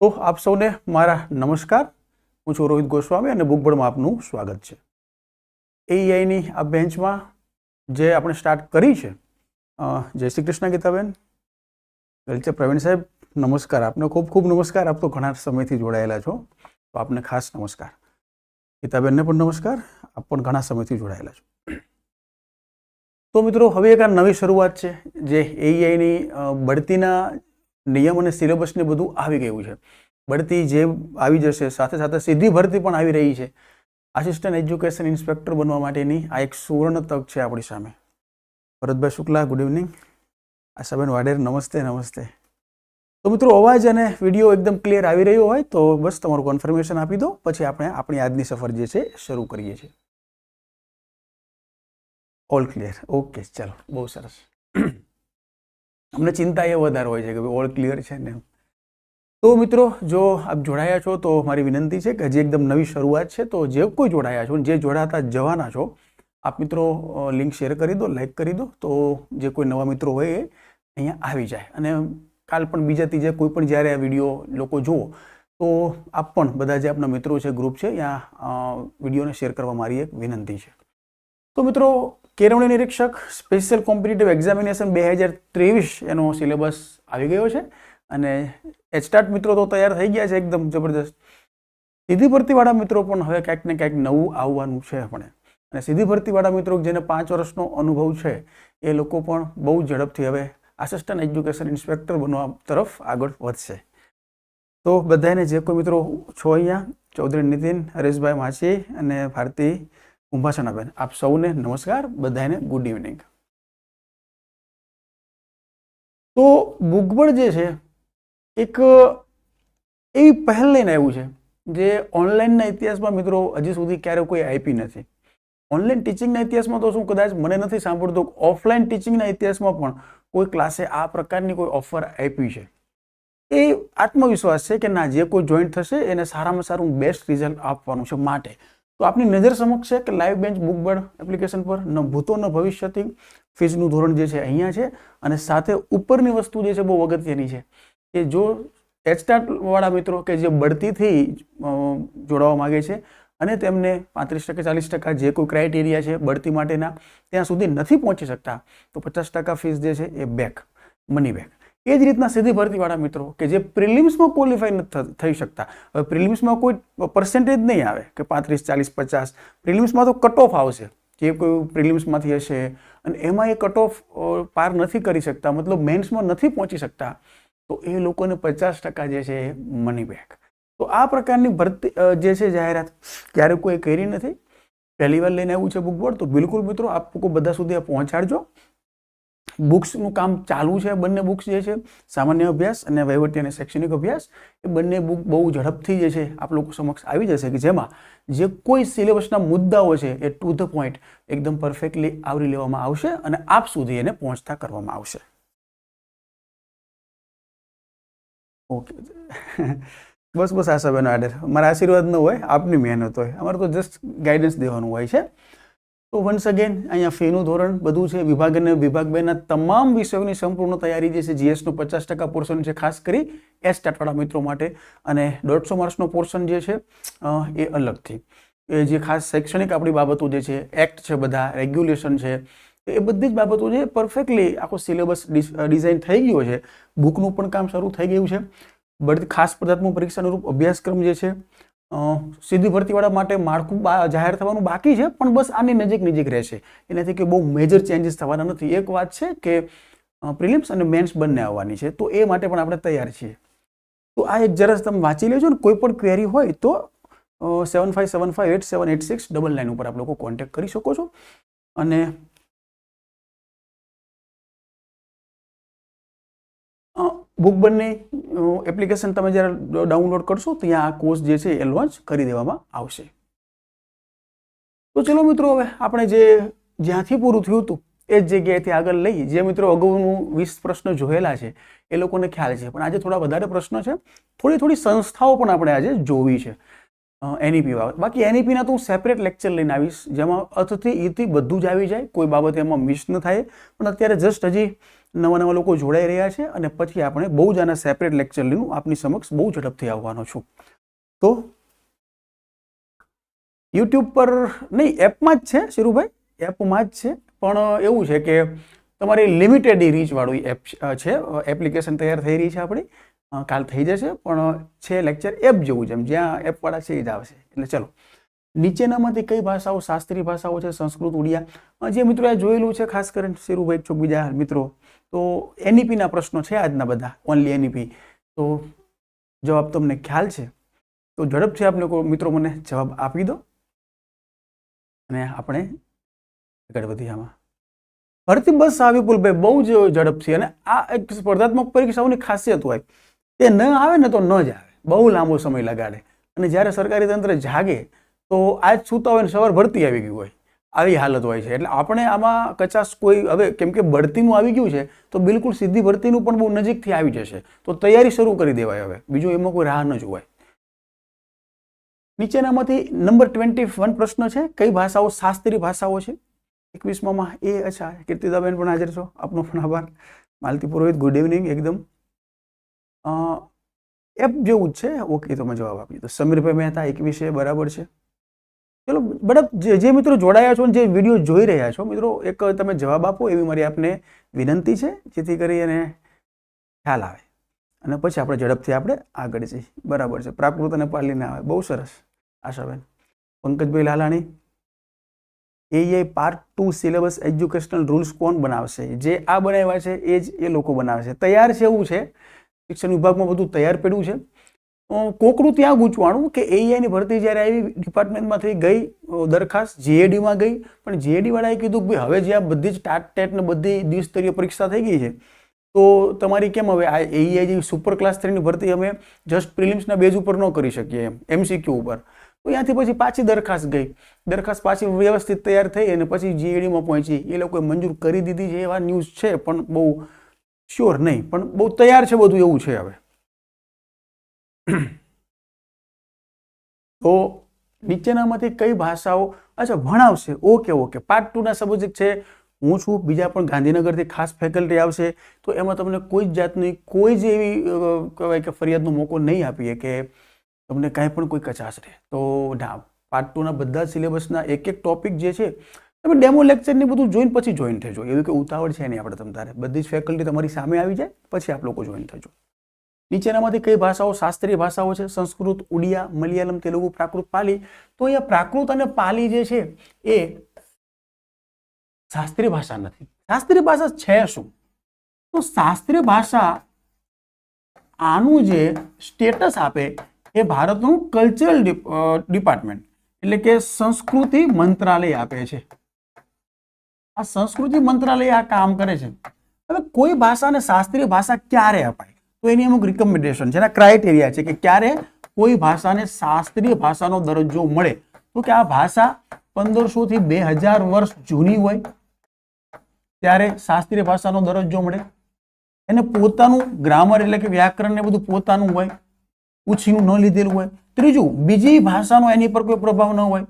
તો આપ સૌને મારા નમસ્કાર. હું છું રોહિત ગોસ્વામી અને બુકબર્ડમાં આપનું સ્વાગત છે. એઆઈની આ બેન્ચમાં જે આપણે સ્ટાર્ટ કરી છે, જય શ્રી કૃષ્ણ ગીતાબેન. ગલચે પ્રવીણ સાહેબ, નમસ્કાર. આપને ખૂબ ખૂબ નમસ્કાર. આપ તો ઘણા સમયથી જોડાયેલા છો, તો આપને ખાસ નમસ્કાર. ગીતાબેનને પણ નમસ્કાર. આપ પણ ઘણા સમયથી જોડાયેલા છો. તો મિત્રો, હવે એક આ નવી શરૂઆત છે જે એઆઈની બઢતીના નિયમ અને સિલેબસને બધું આવી ગયું છે. બઢતી જે આવી જશે, સાથે સાથે સીધી ભરતી પણ આવી રહી છે. આસિસ્ટન્ટ એજ્યુકેશન ઇન્સ્પેક્ટર બનવા માટેની આ એક સુવર્ણ તક છે આપણી સામે. ભરતભાઈ શુક્લા, ગુડ ઇવનિંગ. આશાબેન વાડેર, નમસ્તે નમસ્તે. તો મિત્રો, અવાજ અને વિડીયો એકદમ ક્લિયર આવી રહ્યો હોય તો બસ તમારું કન્ફર્મેશન આપી દો, પછી આપણે આપણી આજની સફર જે છે શરૂ કરીએ છીએ. ઓલ ક્લિયર, ઓકે, ચાલો, બહુ સરસ. અમને ચિંતા એ વધારે હોય છે કે ઓલ ક્લિયર છે ને. તો મિત્રો, જો આપ જોડાયા છો તો મારી વિનંતી છે કે હજી એકદમ નવી શરૂઆત છે, તો જે કોઈ જોડાયા છો, જે જોડાતા જવાના છો, આપ મિત્રો લિંક શેર કરી દો, લાઈક કરી દો, તો જે કોઈ નવા મિત્રો હોય એ અહીંયા આવી જાય. અને કાલ પણ બીજા ત્રીજા કોઈ પણ જ્યારે આ વિડીયો લોકો જુઓ તો આપ પણ બધા જે આપણા મિત્રો છે, ગ્રુપ છે, ત્યાં વિડીયોને શેર કરવા મારી એક વિનંતી છે. તો મિત્રો, કેળવણી નિરીક્ષક સ્પેશિયલ કોમ્પિટિટિવ એક્ઝામિનેશન 2023 એનો સિલેબસ આવી ગયો છે અને એચટાટ મિત્રો તો તૈયાર થઈ ગયા છે એકદમ જબરદસ્ત. સીધી ભરતીવાળા મિત્રો પણ હવે ક્યાંક ને ક્યાંક નવું આવવાનું છે આપણે. અને સીધી ભરતીવાળા મિત્રો જેને 5 વર્ષનો અનુભવ છે એ લોકો પણ બહુ ઝડપથી હવે આસિસ્ટન્ટ એજ્યુકેશન ઇન્સ્પેક્ટર બનવા તરફ આગળ વધશે. તો બધાને જે કોઈ મિત્રો છો અહીંયા, ચૌધરી નીતિન, હરેશભાઈ માછી અને ભારતી ઉંભાસનાબેન, આપ સૌને નમસ્કાર. બધાને ગુડ ઇવનિંગ. તો બુકબર્ડ જે છે એક એવી પહેલ લઈને આવ્યું છે જે ઓનલાઈનના ઇતિહાસમાં મિત્રો હજી સુધી ક્યારે કોઈ આપી નથી. ઓનલાઈન ટીચિંગના ઇતિહાસમાં તો શું કદાચ મને નથી સાંભળતો, ઓફલાઈન ટીચિંગના ઇતિહાસમાં પણ કોઈ ક્લાસે આ પ્રકારની કોઈ ઓફર આપી છે. એ આત્મવિશ્વાસ છે કે ના, જે કોઈ જોઈન્ટ થશે એને સારામાં સારું બેસ્ટ રિઝલ્ટ આપવાનું છે. માટે તો આપની નજર સમક્ષ છે કે લાઈવ બેન્ચ બુકબર્ડ એપ્લિકેશન પર ન ભૂતો ન ભવિષ્યથી ફીસનું ધોરણ જે છે અહીંયા છે. અને સાથે ઉપરની વસ્તુ જે છે બહુ અગત્યની છે કે જો એચટાટ વાળા મિત્રો કે જે બઢતીથી જોડાવા માગે છે અને તેમને 35% 40% જે કોઈ ક્રાઇટેરિયા છે બઢતી માટેના ત્યાં સુધી નથી પહોંચી શકતા, તો 50% ફીસ જે છે એ બેક, મની બેક. એ જ રીતના સીધી ભરતીવાળા મિત્રો કે જે પ્રિલિમ્સમાં ક્વોલિફાઈ નથી થઈ શકતા, હવે પ્રિલિમ્સમાં કોઈ પર્સન્ટેજ નહીં આવે કે 35, 40, 50, પ્રિલિમ્સમાં તો કટ ઓફ આવશે. જે કોઈ પ્રિલિમ્સમાંથી હશે અને એમાં એ કટ ઓફ પાર નથી કરી શકતા, મતલબ મેન્સમાં નથી પહોંચી શકતા, તો એ લોકોને 50% જે છે એ મની બેક. તો આ પ્રકારની ભરતી જે છે જાહેરાત ક્યારે કોઈ કરી નથી, પહેલી વાર લઈને આવ્યું છે બુકબોર્ડ. તો બિલકુલ મિત્રો, આપ લોકો બધા સુધી પહોંચાડજો. બુક્સનું કામ ચાલુ છે. બંને બુક્સ જે છે, સામાન્ય અભ્યાસ અને વહીવટી અને શૈક્ષણિક અભ્યાસ, એ બંને બુક બહુ ઝડપથી જે છે આપ લોકો સમક્ષ આવી જશે કે જેમાં જે કોઈ સિલેબસના મુદ્દાઓ છે એ ટુ ધ પોઈન્ટ એકદમ પરફેક્ટલી આવરી લેવામાં આવશે અને આપ સુધી એને પહોંચતા કરવામાં આવશે. ઓકે, બસ બસ આશાબેન આડર, મારા આશીર્વાદ ન હોય, આપની મહેનત હોય, અમારે તો જસ્ટ ગાઈડન્સ દેવાનું હોય છે. તો વન્સ અગેન અહીંયા ફીનું ધોરણ બધું છે. વિભાગ અને વિભાગ 2ના તમામ વિષયોની સંપૂર્ણ તૈયારી જે છે, જીએસનું 50% પોર્શન છે ખાસ કરી એચટાટવાળા મિત્રો માટે, અને 150 માર્ક્સનો પોર્શન જે છે એ અલગથી. એ જે ખાસ શૈક્ષણિક આપણી બાબતો જે છે, એક્ટ છે, બધા રેગ્યુલેશન છે, એ બધી જ બાબતો છે પરફેક્ટલી આખો સિલેબસ ડિઝાઇન થઈ ગયો છે. બુકનું પણ કામ શરૂ થઈ ગયું છે. બધી ખાસ સ્પર્ધાત્મક પરીક્ષાનું રૂપ અભ્યાસક્રમ જે છે સીધી ભરતીવાળા માટે માળખું જાહેર થવાનું બાકી છે, પણ બસ આની નજીક રહેશે. એનાથી કે બહુ મેજર ચેન્જીસ થવાના નથી. એક વાત છે કે પ્રિલિમ્સ અને મેન્સ બંને આવવાની છે, તો એ માટે પણ આપણે તૈયાર છીએ. તો આ એક જરા તમે વાંચી લેજો ને કોઈ પણ ક્વેરી હોય તો 7575878699 ઉપર આપ લોકો કોન્ટેક્ટ કરી શકો છો. અને બુકબર્ડની એપ્લિકેશન તમે જ્યારે ડાઉનલોડ કરશો ત્યાં આ કોર્સ જે છે એ લોન્ચ કરી દેવામાં આવશે. તો ચલો મિત્રો, હવે આપણે જ્યાંથી પૂરું થયું હતું એ જ જગ્યાએથી આગળ લઈ. જે મિત્રો અગાઉનું 20 પ્રશ્ન જોયેલા છે એ લોકોને ખ્યાલ છે, પણ આજે થોડા વધારે પ્રશ્નો છે. થોડી સંસ્થાઓ પણ આપણે આજે જોવી છે એનઈપી બાબત. બાકી એનઈપીના તો હું સેપરેટ લેક્ચર લઈને આવીશ, જેમાં અર્થથી ઈથી બધું જ આવી જાય, કોઈ બાબત એમાં મિસ ન થાય. પણ અત્યારે જસ્ટ હજી નવા નવા લોકો જોડાઈ રહ્યા છે અને પછી આપણે બહુ જ આના સેપરેટ લેક્ચર લઈને આપની સમક્ષ બહુ ઝડપથી આવવાનો છું. તો યુટ્યુબ પર નહીં, એપમાં જ છે શિરુભાઈ, એપમાં જ છે, પણ એવું છે કે તમારી લિમિટેડ રીચવાળું એપ છે. એપ્લિકેશન તૈયાર થઈ રહી છે આપણી, કાલ થઈ જશે, પણ છે લેક્ચર એપ જેવું છે, જ્યાં એપવાળા છે એ જ આવશે. એટલે ચલો, નીચેનામાંથી કઈ ભાષાઓ શાસ્ત્રીય ભાષાઓ છે? સંસ્કૃત, ઉડિયા. જે મિત્રોએ જોયેલું છે, ખાસ કરીને શિરુભાઈ ચોક બીજા મિત્રો, તો એનઈપીના પ્રશ્નો છે આજના બધા, ઓનલી એનઈપી. તો જવાબ તમને ખ્યાલ છે તો ઝડપથી આપને મિત્રો મને જવાબ આપી દો અને આપણે આગળ વધીએ. આમાં ભરતી બસ વિપુલભાઈ બહુ જ ઝડપથી, અને આ એક સ્પર્ધાત્મક પરીક્ષાઓની ખાસિયત હોય, એ ન આવે ને તો ન જ આવે, બહુ લાંબો સમય લગાડે, અને જ્યારે સરકારી તંત્ર જાગે તો આજ સૂતા હોય ને સવાર ભરતી આવી ગયું હોય, આવી હાલત હોય છે. એટલે આપણે આમાં કચાશ કોઈ, હવે કેમ કે ભરતીનું આવી ગયું છે તો બિલકુલ સીધી ભરતીનું પણ બહુ નજીકથી આવી જશે, તો તૈયારી શરૂ કરી દેવાય. હવે બીજું એમાં કોઈ રાહ ન જોવાય. નીચેનામાંથી નંબર 21 પ્રશ્ન છે, કઈ ભાષાઓ શાસ્ત્રીય ભાષાઓ છે? 21માં એ. અચ્છા, કીર્તિદાબેન પણ હાજર છો, આપનો પણ આભાર. માલતી પુરોહિત, ગુડ ઇવનિંગ. એકદમ એપ જેવું જ છે. ઓકે, તમે જવાબ આપી દો. સમીરભાઈ મહેતા 21 બરાબર છે. ચલો બરાબર, જે મિત્રો જોડાયા છો, જે વિડીયો જોઈ રહ્યા છો મિત્રો, એક તમે જવાબ આપો એવી મારી આપને વિનંતી છે, જેથી કરી અને ખ્યાલ આવે, અને પછી આપણે ઝડપથી આપણે આગળ જઈએ. બરાબર છે, પ્રાકૃત અને પાલીને આવે. બહુ સરસ Ashaben. Pankajbhai Lalani, AI part 2 syllabus educational rules કોણ બનાવશે? જે આ બનાવ્યા છે એ જ એ લોકો બનાવે છે. તૈયાર છે એવું છે, શિક્ષણ વિભાગમાં બધું તૈયાર પડ્યું છે. કોકડું ત્યાં ગૂંચવાણું કે એઆઈની ભરતી જ્યારે આવી ડિપાર્ટમેન્ટમાંથી ગઈ દરખાસ્ત, જીએડીમાં ગઈ, પણ જીએડી વાળાએ કીધું કે ભાઈ હવે જ્યાં બધી જ ટાટ ટેટ ને બધી દ્વિસ્તરીય પરીક્ષા થઈ ગઈ છે, તો તમારી કેમ હવે આ એઆઈ જેવી સુપર ક્લાસ 3ની ભરતી અમે જસ્ટ પ્રિલિમ્સના બેઝ ઉપર ન કરી શકીએ, એમ એમસીક્યુ ઉપર. તો ત્યાંથી પછી પાછી દરખાસ્ત ગઈ, દરખાસ્ત પાછી વ્યવસ્થિત તૈયાર થઈ અને પછી જીએડીમાં પહોંચી. એ લોકોએ મંજૂર કરી દીધી છે એવા ન્યૂઝ છે, પણ બહુ શ્યોર નહીં, પણ બહુ તૈયાર છે બધું એવું છે. હવે તો નીચેનામાંથી કઈ ભાષાઓ અચ્છા ભણાવશે? ઓકે ઓકે, પાર્ટ 2ના સબ્જેક્ટ છે. હું છું, બીજા પણ ગાંધીનગરથી ખાસ ફેકલ્ટી આવશે, તો એમાં તમને કોઈ જ જાતની કોઈ જ એવી કહેવાય કે ફરિયાદનો મોકો નહીં આપીએ કે તમને કાંઈ પણ કોઈ કચાશ રહે. તો ના, પાર્ટ 2ના બધા સિલેબસના એક એક ટોપિક જે છે તમે ડેમો લેક્ચરની બધું જોઈને પછી જોઈન થજો. એવી કે ઉતાવળ છે નહીં આપણે, તમ તારે બધી જ ફેકલ્ટી તમારી સામે આવી જાય પછી આપ લોકો જોઈન થજો. નીચેનામાંથી કઈ ભાષાઓ શાસ્ત્રીય ભાષાઓ છે? સંસ્કૃત, ઉડિયા, મલયાલમ, તેલુગુ, પ્રાકૃત, પાલી. તો અહીંયા પ્રાકૃત અને પાલી જે છે એ શાસ્ત્રીય ભાષા નથી. શાસ્ત્રીય ભાષા છે શું? તો શાસ્ત્રીય ભાષા આનું જે સ્ટેટસ આપે એ ભારતનું કલ્ચરલ ડિપાર્ટમેન્ટ એટલે કે સંસ્કૃતિ મંત્રાલય આપે છે. આ સંસ્કૃતિ મંત્રાલય આ કામ કરે છે. હવે કોઈ ભાષાને શાસ્ત્રીય ભાષા ક્યારે અપાય? તો એની અમુક રિકમેન્ડેશન છે, એના ક્રાઇટેરિયા છે કે ક્યારે કોઈ ભાષાને શાસ્ત્રીય ભાષાનો દરજ્જો મળે. તો કે આ ભાષા 1500 થી 2000 વર્ષ જૂની હોય ત્યારે શાસ્ત્રીય ભાષાનો દરજ્જો મળે. એને પોતાનું ગ્રામર એટલે કે વ્યાકરણ ને બધું પોતાનું હોય, ઉછીનું ન લીધેલું હોય. ત્રીજું, બીજી ભાષાનો એની પર કોઈ પ્રભાવ ન હોય,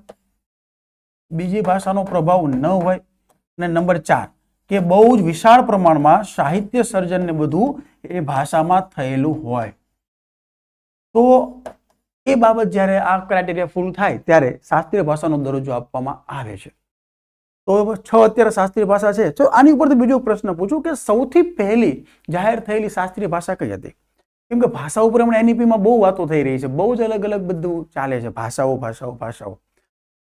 બીજી ભાષાનો પ્રભાવ ન હોય. અને નંબર 4 કે બહુ જ વિશાળ પ્રમાણમાં સાહિત્ય સર્જન ને બધું એ ભાષામાં થયેલું હોય. તો એ બાબત જ્યારે આ ક્રાઇટેરિયા ફૂલ થાય ત્યારે શાસ્ત્રીય ભાષાનો દરજ્જો આપવામાં આવે છે. તો 6 અત્યારે શાસ્ત્રીય ભાષા છે. તો આની ઉપરથી બીજો પ્રશ્ન પૂછું કે સૌથી પહેલી જાહેર થયેલી શાસ્ત્રીય ભાષા કઈ હતી? કેમ કે ભાષા ઉપર હમણાં એનઈપીમાં બહુ વાતો થઈ રહી છે, બહુ જ અલગ અલગ બધું ચાલે છે, ભાષાઓ ભાષાઓ ભાષાઓ.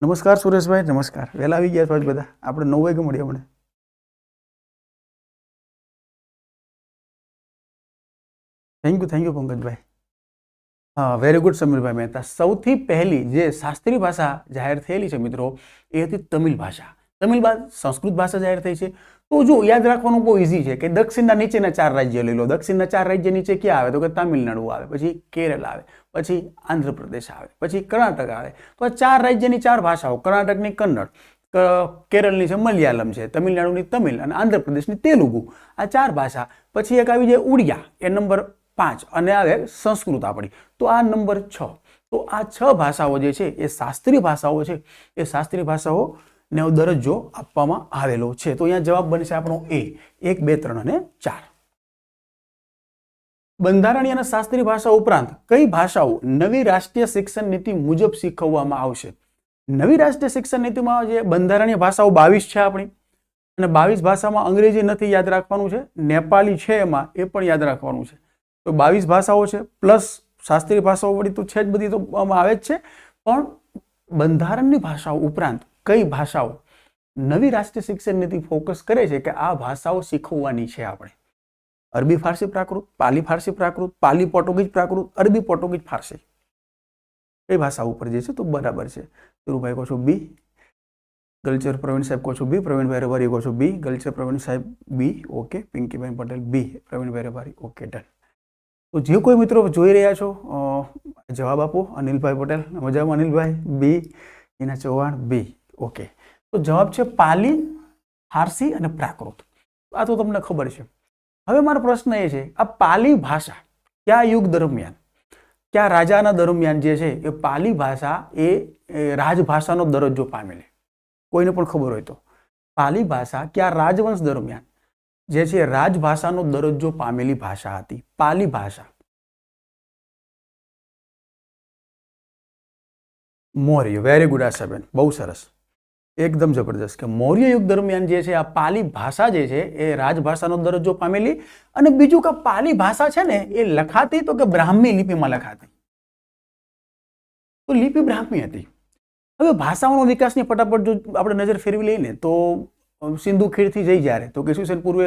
નમસ્કાર સુરેશભાઈ, નમસ્કાર. વહેલા આવી ગયા છો બધા, આપણે 9 વાગે મળીએ હમણાં. Thank you Pankajbhai. હા, વેરી ગુડ સમીરભાઈ મહેતા. સૌથી પહેલી જે શાસ્ત્રીય ભાષા જાહેર થયેલી છે મિત્રો એ હતી તમિલ ભાષા. તમિલ બાદ સંસ્કૃત ભાષા જાહેર થઈ છે. તો જો યાદ રાખવાનું બહુ ઇઝી છે કે દક્ષિણના નીચેના 4 રાજ્ય લઈ લો. દક્ષિણના 4 રાજ્ય નીચે ક્યાં આવે? તો કે તામિલનાડુ આવે, પછી કેરળ આવે, પછી આંધ્રપ્રદેશ આવે, પછી કર્ણાટક આવે. તો આ 4 રાજ્યની 4 ભાષાઓ, કર્ણાટકની કન્નડ, કેરળની છે મલયાલમ છે, તમિલનાડુની તમિલ અને આંધ્રપ્રદેશની તેલુગુ. આ 4 ભાષા. પછી એક આવી જાય ઉડિયા, એ નંબર 5, અને આવે સંસ્કૃત આપણી, તો આ નંબર 6. તો આ 6 ભાષાઓ જે છે એ શાસ્ત્રીય ભાષાઓ છે. એ શાસ્ત્રીય ભાષાઓ ને એવો દરજ્જો આપવામાં આવેલો છે. તો અહીંયા જવાબ બનશે આપણો એ 1, 2, 3 અને 4. બંધારણીય અને શાસ્ત્રીય ભાષા ઉપરાંત કઈ ભાષાઓ નવી રાષ્ટ્રીય શિક્ષણ નીતિ મુજબ શીખવવામાં આવશે? નવી રાષ્ટ્રીય શિક્ષણ નીતિમાં જે બંધારણીય ભાષાઓ 22 છે આપણી, અને 22 ભાષામાં અંગ્રેજી નથી યાદ રાખવાનું છે, નેપાળી છે એમાં એ પણ યાદ રાખવાનું છે. તો 22 ભાષાઓ છે પ્લસ શાસ્ત્રીય ભાષાઓ વળી તો છે જ, બધી તો આવે જ છે. પણ બંધારણની ભાષાઓ ઉપરાંત કઈ ભાષાઓ નવી રાષ્ટ્રીય શિક્ષણ નીતિ ફોકસ કરે છે કે આ ભાષાઓ શીખવવાની છે આપણે? અરબી ફારસી પ્રાકૃત, પાલી ફારસી પ્રાકૃત, પાલી પોર્ટુગીઝ પ્રાકૃત, અરબી પોર્ટુગીઝ ફારસી, કઈ ભાષા ઉપર જે છે? તો બરાબર છે. ધીરુભાઈ કહો છો બી, ગલચર પ્રવીણ સાહેબ કહો છો બી, પ્રવીણભાઈ રબારી કહો છો બી, ગલચર પ્રવીણ સાહેબ બી, ઓકે. પિંકીભાઈ પટેલ બી, પ્રવીણભાઈ રબારી ઓકે, ડન. તો જે કોઈ મિત્રો જોઈ રહ્યા છો જવાબ આપો. અનિલભાઈ પટેલ મજામાં, અનિલભાઈ બી, હિના ચૌહાણ બી, ઓકે. તો જવાબ છે પાલી, ફારસી અને પ્રાકૃત. આ તો તમને ખબર છે. હવે મારો પ્રશ્ન એ છે, આ પાલી ભાષા કયા યુગ દરમિયાન, કયા રાજાના દરમિયાન જે છે એ પાલી ભાષા એ રાજભાષાનો દરજ્જો પામેલી? કોઈને પણ ખબર હોય તો પાલી ભાષા કયા રાજવંશ દરમિયાન જે છે રાજભાષાનો દરજ્જો પામેલી ભાષા હતી? પાલી ભાષા. મૌર્ય. વેરી ગુડ આશાબેન, બહુ સરસ, એકદમ જબરદસ્ત. કે મૌર્ય યુગ દરમિયાન જે છે આ પાલી ભાષા જે છે એ રાજભાષાનો દરજ્જો પામેલી. અને બીજું કે પાલી ભાષા છે ને એ લખાતી તો કે બ્રાહ્મી લિપિમાં લખાતી? તો લિપિ બ્રાહ્મી હતી. હવે ભાષાઓનો વિકાસની ફટાફટ જો આપણે નજર ફેરવી લઈએ ને તો સિંધુ ખીણથી જઈ જ્યારે તો કે ઈસવીસન પૂર્વે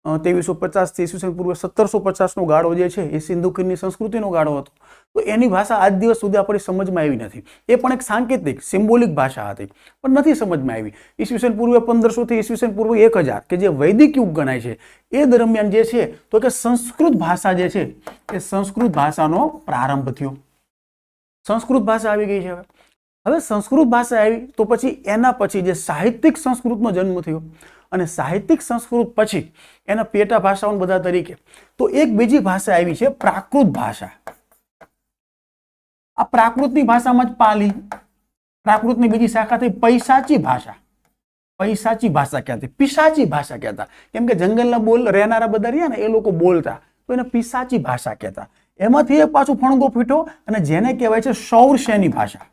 2350 થી ઈસવીસન પૂર્વે 1750 નો ગાળો જે છે એ સિંધુ ખીણની સંસ્કૃતિનો ગાળો હતો. તો એની ભાષા આજ દિવસ સુધી આપણી સમજમાં આવી નથી. એ પણ એક સાંકેતિક સિમ્બોલિક ભાષા હતી, પણ નથી સમજમાં આવી. ઈસવીસન પૂર્વે 1500 થી ઈસવીસન પૂર્વે 1000 કે જે વૈદિક યુગ ગણાય છે એ દરમિયાન જે છે તો કે સંસ્કૃત ભાષા જે છે એ સંસ્કૃત ભાષાનો પ્રારંભ થયો. સંસ્કૃત ભાષા આવી ગઈ છે. હવે સંસ્કૃત ભાષા આવી તો પછી એના પછી જે સાહિત્યિક સંસ્કૃતનો જન્મ થયો, અને સાહિત્યિક સંસ્કૃત પછી એના પેટા ભાષાઓ બધા તરીકે તો એક બીજી ભાષા આવી છે પ્રાકૃત ભાષા. આ પ્રાકૃતની ભાષામાં જ પાલી, પ્રાકૃતની બીજી શાખા થઈ પૈશાચી ભાષા. પૈશાચી ભાષા કહેતી, પિશાચી ભાષા કહેતા, કેમ કે જંગલના બોલ રહેનારા બધા રહ્યા ને એ લોકો બોલતા, તો એને પિશાચી ભાષા કહેતા. એમાંથી એક પાછું ફણગો ફૂટ્યો અને જેને કહેવાય છે સૌરસેની ભાષા.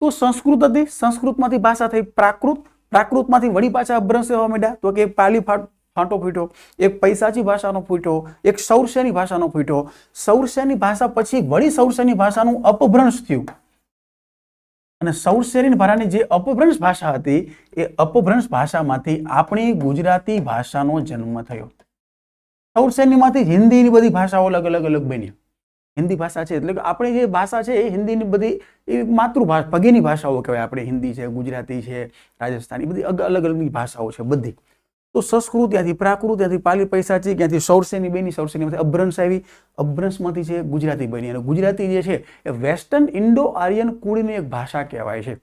તો સંસ્કૃત હતી, સંસ્કૃતમાંથી ભાષા થઈ પ્રાકૃત, પ્રાકૃતમાંથી વળી પાછા અભ્રંશ થવા માંડ્યા તો કે એક પાલી ફાંટો ફૂટ્યો, એક પૈસાચી ભાષાનો ફૂટ્યો, એક સૌરસેની ભાષાનો ફૂટ્યો. સૌરસેની ભાષા પછી વળી સૌરસેની ભાષાનું અપભ્રંશ થયું, અને સૌરસેની ભાષાની જે અપભ્રંશ ભાષા હતી એ અપભ્રંશ ભાષામાંથી આપણી ગુજરાતી ભાષાનો જન્મ થયો. સૌરસેનીમાંથી હિન્દીની બધી ભાષાઓ અલગ અલગ બની. હિન્દી ભાષા છે એટલે કે આપણી જે ભાષા છે એ હિન્દીની બધી એ માતૃભાષા પગેની ભાષાઓ કહેવાય. આપણે હિન્દી છે, ગુજરાતી છે, રાજસ્થાની, બધી અલગ અલગ ભાષાઓ છે બધી. તો સંસ્કૃત ત્યાંથી, પ્રાકૃત ત્યાંથી, પાલી પૈસાચી ત્યાંથી, સૌરસેની બની, સૌરસેનીમાંથી અભ્રંશ આવી, અભ્રંશમાંથી છે ગુજરાતી બની. અને ગુજરાતી જે છે એ વેસ્ટર્ન ઇન્ડો આર્યન કુળની એક ભાષા કહેવાય છે.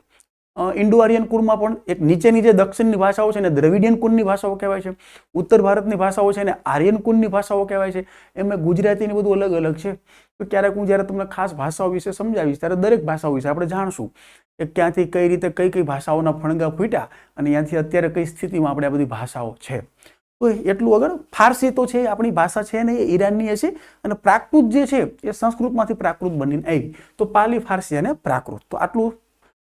ઇન્ડો આર્યન કુળમાં પણ એક નીચેની જે દક્ષિણની ભાષાઓ છે ને દ્રવિડિયન કુળની ભાષાઓ કહેવાય છે. ઉત્તર ભારતની ભાષાઓ છે ને આર્યન કુળની ભાષાઓ કહેવાય છે. એમાં ગુજરાતીની બધું અલગ અલગ છે. તો ક્યારેક હું જ્યારે તમને ખાસ ભાષાઓ વિશે સમજાવીશ ત્યારે દરેક ભાષાઓ વિશે આપણે જાણશું કે ક્યાંથી કઈ રીતે કઈ કઈ ભાષાઓના ફણગા ફૂટ્યા અને ત્યાંથી અત્યારે કઈ સ્થિતિમાં આપણે આ બધી ભાષાઓ છે. તો એટલું આગળ. ફારસી તો છે આપણી ભાષા છે ને એ ઈરાનની છે, અને પ્રાકૃત જે છે એ સંસ્કૃતમાંથી પ્રાકૃત બનીને આવી. તો પાલી, ફારસી અને પ્રાકૃત. તો આટલું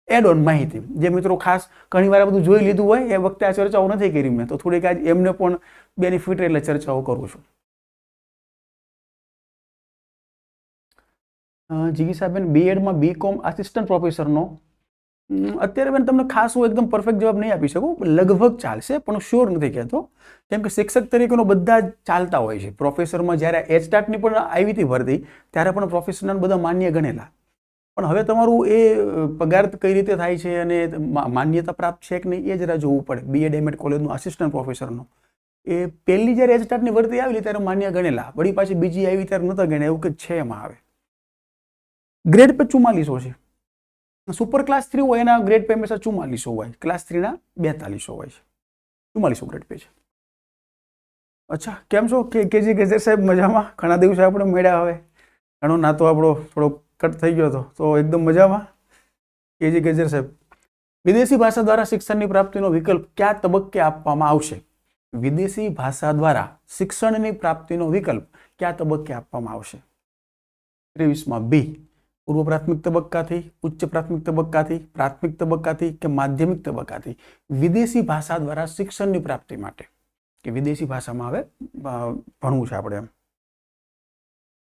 એડ ઓન માહિતી જે મિત્રો ખાસ ઘણી વાર બધું જોઈ લીધું હોય એ વખતે આ ચર્ચાઓ નથી કરી મેં, તો થોડીક આજ એમને પણ બેનિફિટ એટલે ચર્ચાઓ કરું છું. જિગીસાબેન બીએડમાં બીકોમ આસિસ્ટન્ટ પ્રોફેસરનો અત્યારે બેન તમને ખાસ હું એકદમ પરફેક્ટ જવાબ નહીં આપી શકું, લગભગ ચાલશે પણ શ્યોર નથી કહેતો, કેમ કે શિક્ષક તરીકેનો બધા જ ચાલતા હોય છે. પ્રોફેસરમાં જ્યારે એચટાટની પણ આવી હતી ભરતી ત્યારે પણ પ્રોફેસરના બધા માન્ય ગણેલા, પણ હવે તમારું એ પગાર કઈ રીતે થાય છે અને માન્યતા પ્રાપ્ત છે કે નહીં એ જરા જોવું પડે. બીએડ એમએડ કોલેજનો આસિસ્ટન્ટ પ્રોફેસરનો એ પહેલી જ્યારે એચટાટની ભરતી આવેલી ત્યારે માન્ય ગણેલા, વળી પાછી બીજી આવી ત્યારે નહોતા ગણ્યા, એવું કે છે એમાં આવે. ગ્રેડ પે 4400 છે. સુપર ક્લાસ 3 હોય એના ગ્રેડ પે હંમેશા 4400 હોય, ક્લાસ 3 ના 4200 હોય છે. 4400 ગ્રેડ પે છે. અચ્છા, કેમ છો કેજી ગેજર સાહેબ? મજામાં? ઘણા દિવસે આપણે મળ્યા, હવે ઘણો નાતો આપણો થોડો કટ થઈ ગયો હતો, તો એકદમ મજામાં. કેજી ગજર સાહેબ, વિદેશી ભાષા દ્વારા શિક્ષણની પ્રાપ્તિનો વિકલ્પ કયા તબક્કે આપવામાં આવશે? વિદેશી ભાષા દ્વારા શિક્ષણની પ્રાપ્તિનો વિકલ્પ કયા તબક્કે આપવામાં આવશે? 23માં બી, પૂર્વ પ્રાથમિક તબક્કાથી, ઉચ્ચ પ્રાથમિક તબક્કાથી, પ્રાથમિક તબક્કાથી કે માધ્યમિક તબક્કાથી વિદેશી ભાષા દ્વારા શિક્ષણની પ્રાપ્તિ માટે, કે વિદેશી ભાષામાં હવે ભણવું છે આપણે એમ.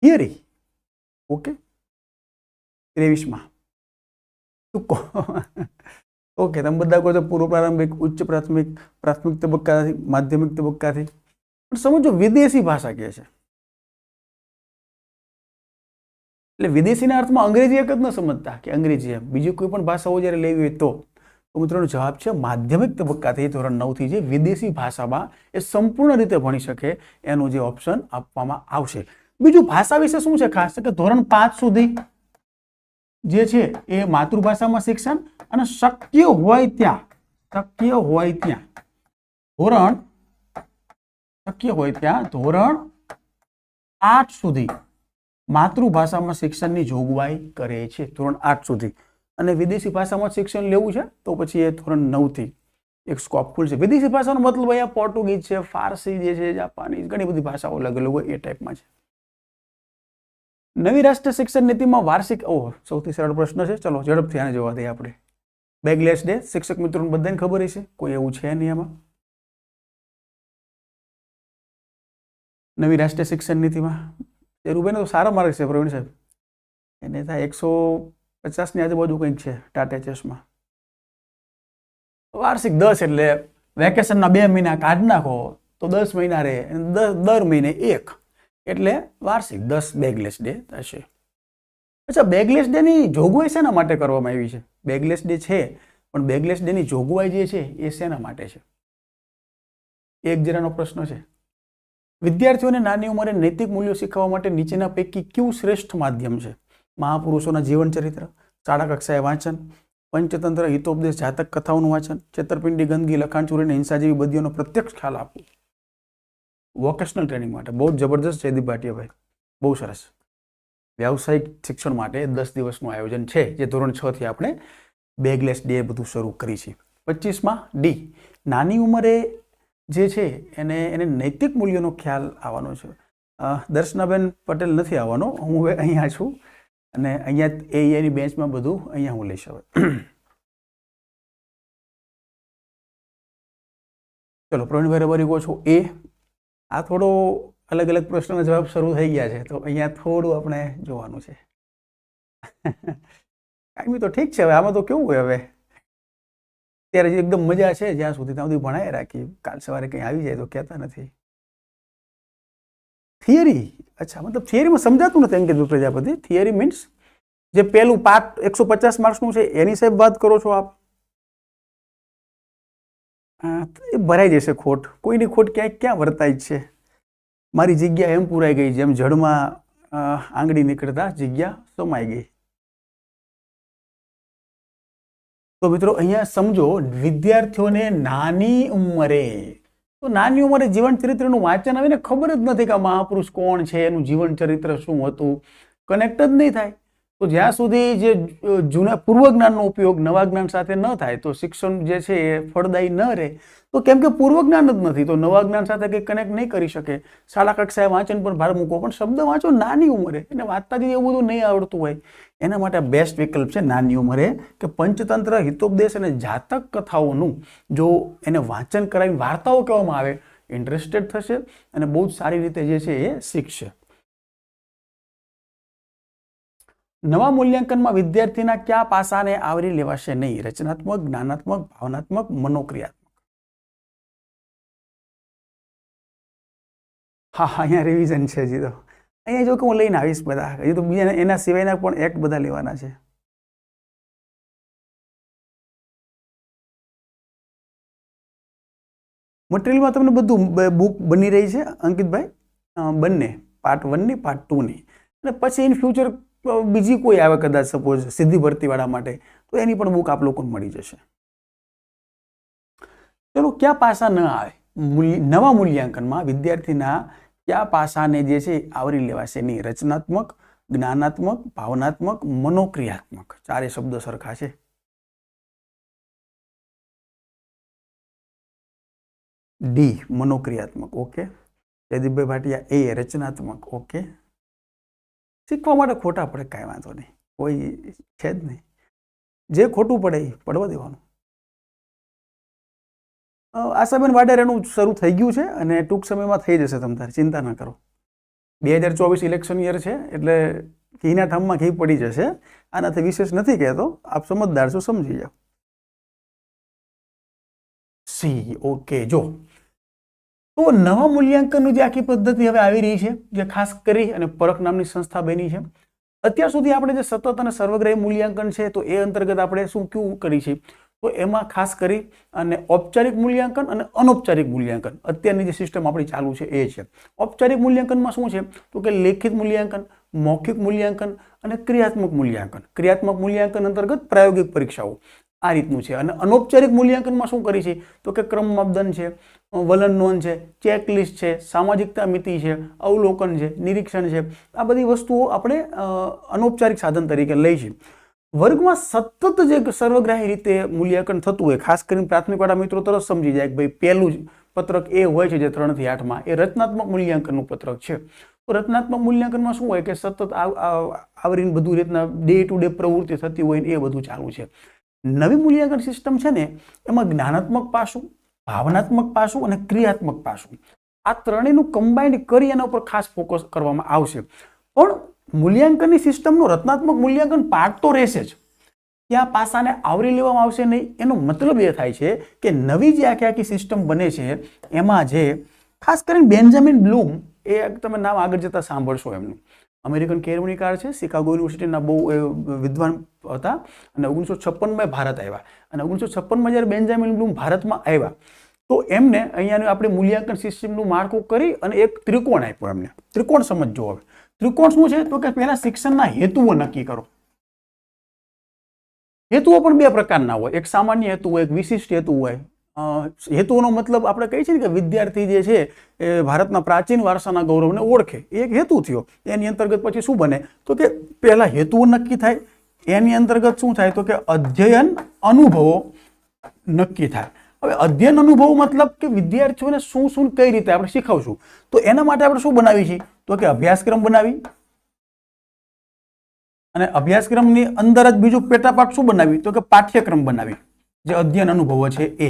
થિયરી. ઓકે. 23માં ઓકે, તમે બધા કહો છો પૂર્વ પ્રારંભિક, ઉચ્ચ પ્રાથમિક, પ્રાથમિક તબક્કાથી, માધ્યમિક તબક્કાથી. પણ સમજો વિદેશી ભાષા કહે છે એટલે વિદેશીના અર્થમાં અંગ્રેજી એક જ ન સમજતા કે અંગ્રેજી એમ, બીજી કોઈ પણ ભાષાઓ જ્યારે લેવી હોય તો મિત્રોનો જવાબ છે માધ્યમિક તબક્કાથી ધોરણ 9 થી જે વિદેશી ભાષામાં એ સંપૂર્ણ રીતે ભણી શકે એનું જે ઓપ્શન આપવામાં આવશે. બીજું ભાષા વિશે શું છે ખાસ કે ધોરણ 5 સુધી જે છે એ માતૃભાષામાં શિક્ષણ અને શક્ય હોય ત્યાં ધોરણ 8 સુધી માતૃભાષામાં શિક્ષણની જોગવાઈ કરે છે. ધોરણ 8 સુધી. અને વિદેશી ભાષામાં શિક્ષણ લેવું છે તો પછી એ ધોરણ 9 થી એક સ્કોપ ખુલશે. વિદેશી ભાષાનો મતલબ અહીંયા પોર્ટુગીઝ છે, ફારસી જે છે, જાપાનીઝ, ઘણી બધી ભાષાઓ અલગ અલગ હોય એ ટાઈપમાં છે. નવી રાષ્ટ્રીય શિક્ષણ નીતિમાં વાર્ષિક, સૌથી સરળ પ્રશ્ન છે, ચલો ઝડપથી આને જોવા દઈએ આપણે. બેગલેસ ડે શિક્ષક મિત્રોને બધાને ખબર હશે, કોઈ એવું છે નહીં એમાં. નવી રાષ્ટ્રીય શિક્ષણ નીતિમાં રૂબેન તો સારા માર્ક છે પ્રવીણ સાહેબ, એને થાય 150 ની આજુબાજુ કંઈક છે ટાટેચેસમાં. વાર્ષિક 10 એટલે વેકેશનના 2 મહિના કાઢી નાખો તો 10 મહિના રહે, દર મહિને 1 એટલે વાર્ષિક 10 બેગલેસ ડે થશે. અચ્છા, બેગલેસ ડે ની જોગવાઈ શેના માટે કરવામાં આવી છે? બેગલેસ ડે છે પણ બેગલેસ ડે ની જોગવાઈ જે છે એ શેના માટે છે? એકજરાનો પ્રશ્ન છે. વિદ્યાર્થીઓને નાની ઉંમરે નૈતિક મૂલ્યો શીખવવા માટે નીચેના પૈકી કયું શ્રેષ્ઠ માધ્યમ છે? મહાપુરુષોના જીવન ચરિત્ર, શાળા કક્ષાએ વાંચન, પંચતંત્ર, હિતોપદેશ, જાતક કથાઓનું વાંચન, છેતરપિંડી, ગંદકી, લખાણ ચોરી અને હિંસા જેવી બદીઓનો પ્રત્યક્ષ ખ્યાલ આપવો. વોકેશનલ ટ્રેનિંગ માટે બહુ જબરદસ્ત જયદીપ ભાટિયાભાઈ, બહુ સરસ. વ્યાવસાયિક શિક્ષણ માટે 10 દિવસનું આયોજન છે જે ધોરણ 6 થી આપણે બેગલેસ ડે બધું શરૂ કરી છે. 25માં ડી, નાની ઉંમરે જે છે એને નૈતિક મૂલ્યોનો ખ્યાલ આવવાનો છે. દર્શનાબેન પટેલ નથી આવવાનો, હું હવે અહીંયા છું અને અહીંયા એની બેન્ચમાં બધું અહીંયા હું લઈશ હવે. ચલો પ્રવીણભાઈ રબારી કહો છો એ. આ થોડો અલગ અલગ પ્રશ્નોના જવાબ શરૂ થઈ ગયા છે તો અહીંયા થોડું આપણે જોવાનું છે. કાંઈ તો ઠીક છે, હવે આમાં તો કેવું હોય, હવે ત્યારે જે એકદમ મજા છે જ્યાં સુધી ત્યાં સુધી ભણાય રાખી, કાલ સવારે કંઈ આવી જાય તો કહેતા નથી. થિયરી, અચ્છા, મતલબ થિયરીમાં સમજાતું નથી અંકિત પ્રજાપતિ. થિયરી મીન્સ જે પેલું પાર્ટ 150 માર્ક્સનું છે એની સાહેબ વાત કરો છો આપ? એ ભરાઈ જશે ખોટ, કોઈની ખોટ ક્યાં વર્તાય છે. મારી જગ્યા એમ પૂરાઈ ગઈ જેમ જળમાં આંગળી નીકળતા જગ્યા સમાઈ ગઈ. તો મિત્રો અહીંયા સમજો, વિદ્યાર્થીઓને નાની ઉંમરે જીવન ચરિત્રનું વાંચન આવે ને, ખબર જ નથી કે મહાપુરુષ કોણ છે, એનું જીવન ચરિત્ર શું હતું, કનેક્ટ જ નહીં થાય. તો જ્યાં સુધી જે જૂના પૂર્વ જ્ઞાનનો ઉપયોગ નવા જ્ઞાન સાથે ન થાય તો શિક્ષણ જે છે એ ફળદાયી ન રહે. તો કેમ કે પૂર્વ જ્ઞાન જ નથી તો નવા જ્ઞાન સાથે કંઈ કનેક્ટ નહીં કરી શકે. શાળા કક્ષાએ વાંચન પર ભાર મૂકો, પણ શબ્દ વાંચો નાની ઉંમરે, એને વાંચતા જ એવું બધું નહીં આવડતું હોય, એના માટે બેસ્ટ વિકલ્પ છે નાની ઉંમરે કે પંચતંત્ર, હિતોપદેશ અને જાતક કથાઓનું જો એને વાંચન કરાવી વાર્તાઓ કહેવામાં આવે, ઇન્ટરેસ્ટેડ થશે અને બહુ જ સારી રીતે જે છે એ શીખશે. નવા મૂલ્યાંકનમાં વિદ્યાર્થીના કયા પાસાને આવરી લેવાશે નહીં? રચનાત્મક, જ્ઞાનાત્મક, ભાવનાત્મક, મનોક્રિયાત્મક. હા, અહીંયા રિવિઝન છે હજી તો. અહીંયા જો કે હું લઈને આવીશ બધા, હજી તો બીજા એના સિવાયના પણ એક્ટ બધા લેવાના છે. મટીરિયલમાં તમને બધું બુક બની રહી છે અંકિતભાઈ, બંને પાર્ટ 1 ની પાર્ટ 2 ની, અને પછી ઇન ફ્યુચર બીજી કોઈ આવે કદાચ સપોઝ સીધી ભરતીવાળા માટે તો એની પણ બુક આપ લોકોને મળી જશે. ચલો, કયા પાસા ન આવે નવા મૂલ્યાંકનમાં? વિદ્યાર્થીના કયા પાસાને જે છે આવરી લેવાશે નહીં? રચનાત્મક, જ્ઞાનાત્મક, ભાવનાત્મક, મનોક્રિયાત્મક. ચારે શબ્દો સરખા છે. ડી મનોક્રિયાત્મક, ઓકે. જયદીપભાઈ ભાટિયા એ રચનાત્મક, ઓકે. શીખવા માટે ખોટા પડે કાંઈ વાંધો નહીં, કોઈ છે જ નહીં. જે ખોટું પડે એ પડવા દેવાનું. આશાબેન વાડેર એનું શરૂ થઈ ગયું છે અને ટૂંક સમયમાં થઈ જશે, તમ તારે ચિંતા ના કરો. 2024 ઇલેક્શન યર છે એટલે ઘીના ઠામમાં ઘી પડી જશે. આનાથી વિશેષ નથી કહેતો, આપ સમજદાર છો, સમજી જાઓ. C, okay. જો તો નવા મૂલ્યાંકનની જે આખી પદ્ધતિ હવે આવી રહી છે, જે ખાસ કરી અને પરખ નામની સંસ્થા બની છે. અત્યાર સુધી આપણે જે સતત અને સર્વગ્રાહી મૂલ્યાંકન છે તો એ અંતર્ગત આપણે શું કેવું કરી છે, તો એમાં ખાસ કરી અને ઔપચારિક મૂલ્યાંકન અને અનૌપચારિક મૂલ્યાંકન અત્યારની જે સિસ્ટમ આપણી ચાલુ છે એ છે. ઔપચારિક મૂલ્યાંકનમાં શું છે તો કે લેખિત મૂલ્યાંકન, મૌખિક મૂલ્યાંકન અને ક્રિયાત્મક મૂલ્યાંકન. ક્રિયાત્મક મૂલ્યાંકન અંતર્ગત પ્રાયોગિક પરીક્ષાઓ આ રીતનું છે. અને અનૌપચારિક મૂલ્યાંકનમાં શું કરી છે તો કે ક્રમ માપદંડ છે, વલણ નોંધ છે, ચેકલિસ્ટ છે, સામાજિકતા મિતિ છે, અવલોકન છે, નિરીક્ષણ છે. આ બધી વસ્તુઓ આપણે અનૌપચારિક સાધન તરીકે લઈ છે. વર્ગમાં સતત જે સર્વગ્રાહી રીતે મૂલ્યાંકન થતું હોય, ખાસ કરીને પ્રાથમિક વાળા મિત્રો તરત સમજી જાય કે ભાઈ પહેલું જ પત્રક એ હોય છે જે 3 થી 8માં, એ રચનાત્મક મૂલ્યાંકનનું પત્રક છે. તો રચનાત્મક મૂલ્યાંકનમાં શું હોય કે સતત આવરીને બધું રીતના ડે ટુ ડે પ્રવૃત્તિ થતી હોય ને એ બધું ચાલુ છે. નવી મૂલ્યાંકન સિસ્ટમ છે ને એમાં જ્ઞાનાત્મક પાસું, ભાવનાત્મક પાસું અને ક્રિયાત્મક પાસું, આ ત્રણેયનું કમ્બાઇન્ડ કરી એના ઉપર ખાસ ફોકસ કરવામાં આવશે. પણ મૂલ્યાંકનની સિસ્ટમનું રચનાત્મક મૂલ્યાંકન પાર્ટ તો રહેશે જ, ત્યાં પાસાને આવરી લેવામાં આવશે નહીં. એનો મતલબ એ થાય છે કે નવી જે આખી સિસ્ટમ બને છે એમાં જે ખાસ કરીને બેન્જામિન બ્લૂમ, એ તમે નામ આગળ જતા સાંભળશો એમનું, અમેરિકન કેળવણીકાર છે, શિકાગો યુનિવર્સિટીના બહુ વિદ્વાન હતા અને 1956માં ભારત આવ્યા. અને 1956માં જ્યારે બેન્જામિન બ્લૂમ ભારતમાં આવ્યા તો એમને અહીંયાનું આપણે મૂલ્યાંકન સિસ્ટમનું માળખું કરી અને એક ત્રિકોણ આપ્યો એમને. ત્રિકોણ સમજો. હવે ત્રિકોણ શું છે તો કે પહેલા શિક્ષણના હેતુઓ નક્કી કરો. હેતુઓ પણ બે પ્રકારના હોય, એક સામાન્ય હેતુ હોય, એક વિશિષ્ટ હેતુ હોય. હેતુઓનો મતલબ આપણે કહીએ છીએ કે વિદ્યાર્થી જે છે એ ભારતના પ્રાચીન વારસાના ગૌરવને ઓળખે, એ એક હેતુ થયો. એની અંતર્ગત પછી શું બને તો કે પહેલા હેતુઓ નક્કી થાય, એની અંતર્ગત શું થાય તો કે અધ્યયન અનુભવો નક્કી થાય. હવે અધ્યયન અનુભવ મતલબ કે વિદ્યાર્થીઓને શું શું કઈ રીતે આપણે શીખવશું, તો એના માટે આપણે શું બનાવી છીએ તો કે અભ્યાસક્રમ બનાવી, અને અભ્યાસક્રમની અંદર જ બીજું પેટાપાઠ શું બનાવી તો કે પાઠ્યક્રમ બનાવી, જે અધ્યયન અનુભવો છે એ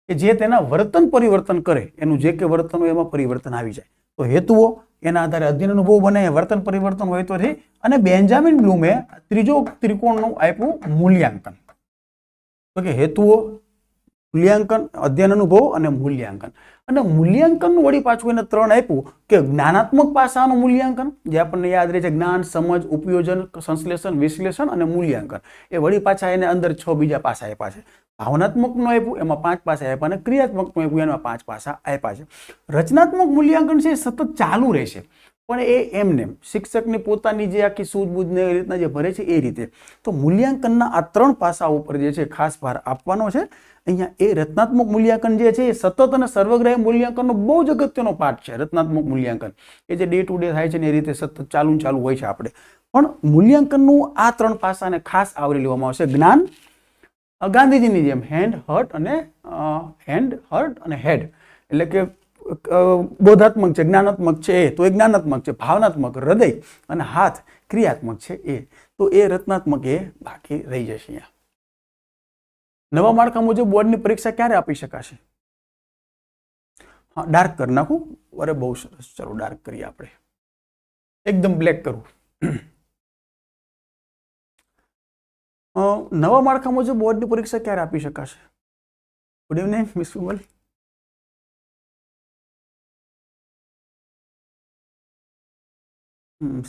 કે જે તેના વર્તન પરિવર્તન કરે, એનું જે કે વર્તન હોય એમાં પરિવર્તન આવી જાય. તો હેતુઓ એના આધારે અધ્યયન અનુભવ બને, વર્તન પરિવર્તન હોય તો છે. અને બેન્જામિન બ્લૂમે ત્રીજો ત્રિકોણનું આપ્યું મૂલ્યાંકન, તો કે હેતુઓ, મૂલ્યાંકન, અધ્યયન અનુભવ અને મૂલ્યાંકન. અને મૂલ્યાંકનનું વળી પાછું એને 3 આપ્યું કે જ્ઞાનાત્મક પાસાનું મૂલ્યાંકન, જે આપણને યાદ રહે છે, જ્ઞાન, સમજ, ઉપયોજન, સંશ્લેષણ, વિશ્લેષણ અને મૂલ્યાંકન. એ વળી પાછા એને અંદર 6 બીજા પાસા આપ્યા છે. ભાવનાત્મકનું આપ્યું એમાં 5 પાસા આપ્યા અને ક્રિયાત્મકનું આપ્યું એમાં 5 પાસા આપ્યા છે. રચનાત્મક મૂલ્યાંકન છે સતત ચાલુ રહેશે, પણ એ એમને શિક્ષકની પોતાની જે આખી સૂઝબૂઝને એ રીતના જે ભરે છે એ રીતે. તો મૂલ્યાંકનના આ 3 પાસાઓ ઉપર જે છે ખાસ ભાર આપવાનો છે. અહીંયા એ રચનાત્મક મૂલ્યાંકન જે છે એ સતત અને સર્વગ્રાહી મૂલ્યાંકનનો બહુ જ અગત્યનો પાર્ટ છે. રચનાત્મક મૂલ્યાંકન એ જે ડે ટુ ડે થાય છે ને એ રીતે સતત ચાલુ હોય છે આપણે. પણ મૂલ્યાંકનનું આ 3 પાસાને ખાસ આવરી લેવામાં આવશે. જ્ઞાન, ગાંધીજીની જેમ હેન્ડ, હર્ટ અને હેડ, એટલે કે બોધાત્મક છે, જ્ઞાનાત્મક છે એ તો એ જ્ઞાનાત્મક છે, ભાવનાત્મક હૃદય અને હાથ ક્રિયાત્મક છે એ. તો એ રચનાત્મક એ બાકી રહી જશે. અહીંયા નવા માળખા મુજબ બોર્ડની પરીક્ષા ક્યારે આપી શકાશે? હા, ડાર્ક કરી નાખું. અરે બહુ સરસ, ચલો ડાર્ક કરીએ આપણે, એકદમ બ્લેક કરવું. નવા માળખા મુજબ બોર્ડની પરીક્ષા ક્યારે આપી શકાશે? Good evening miss Vimal.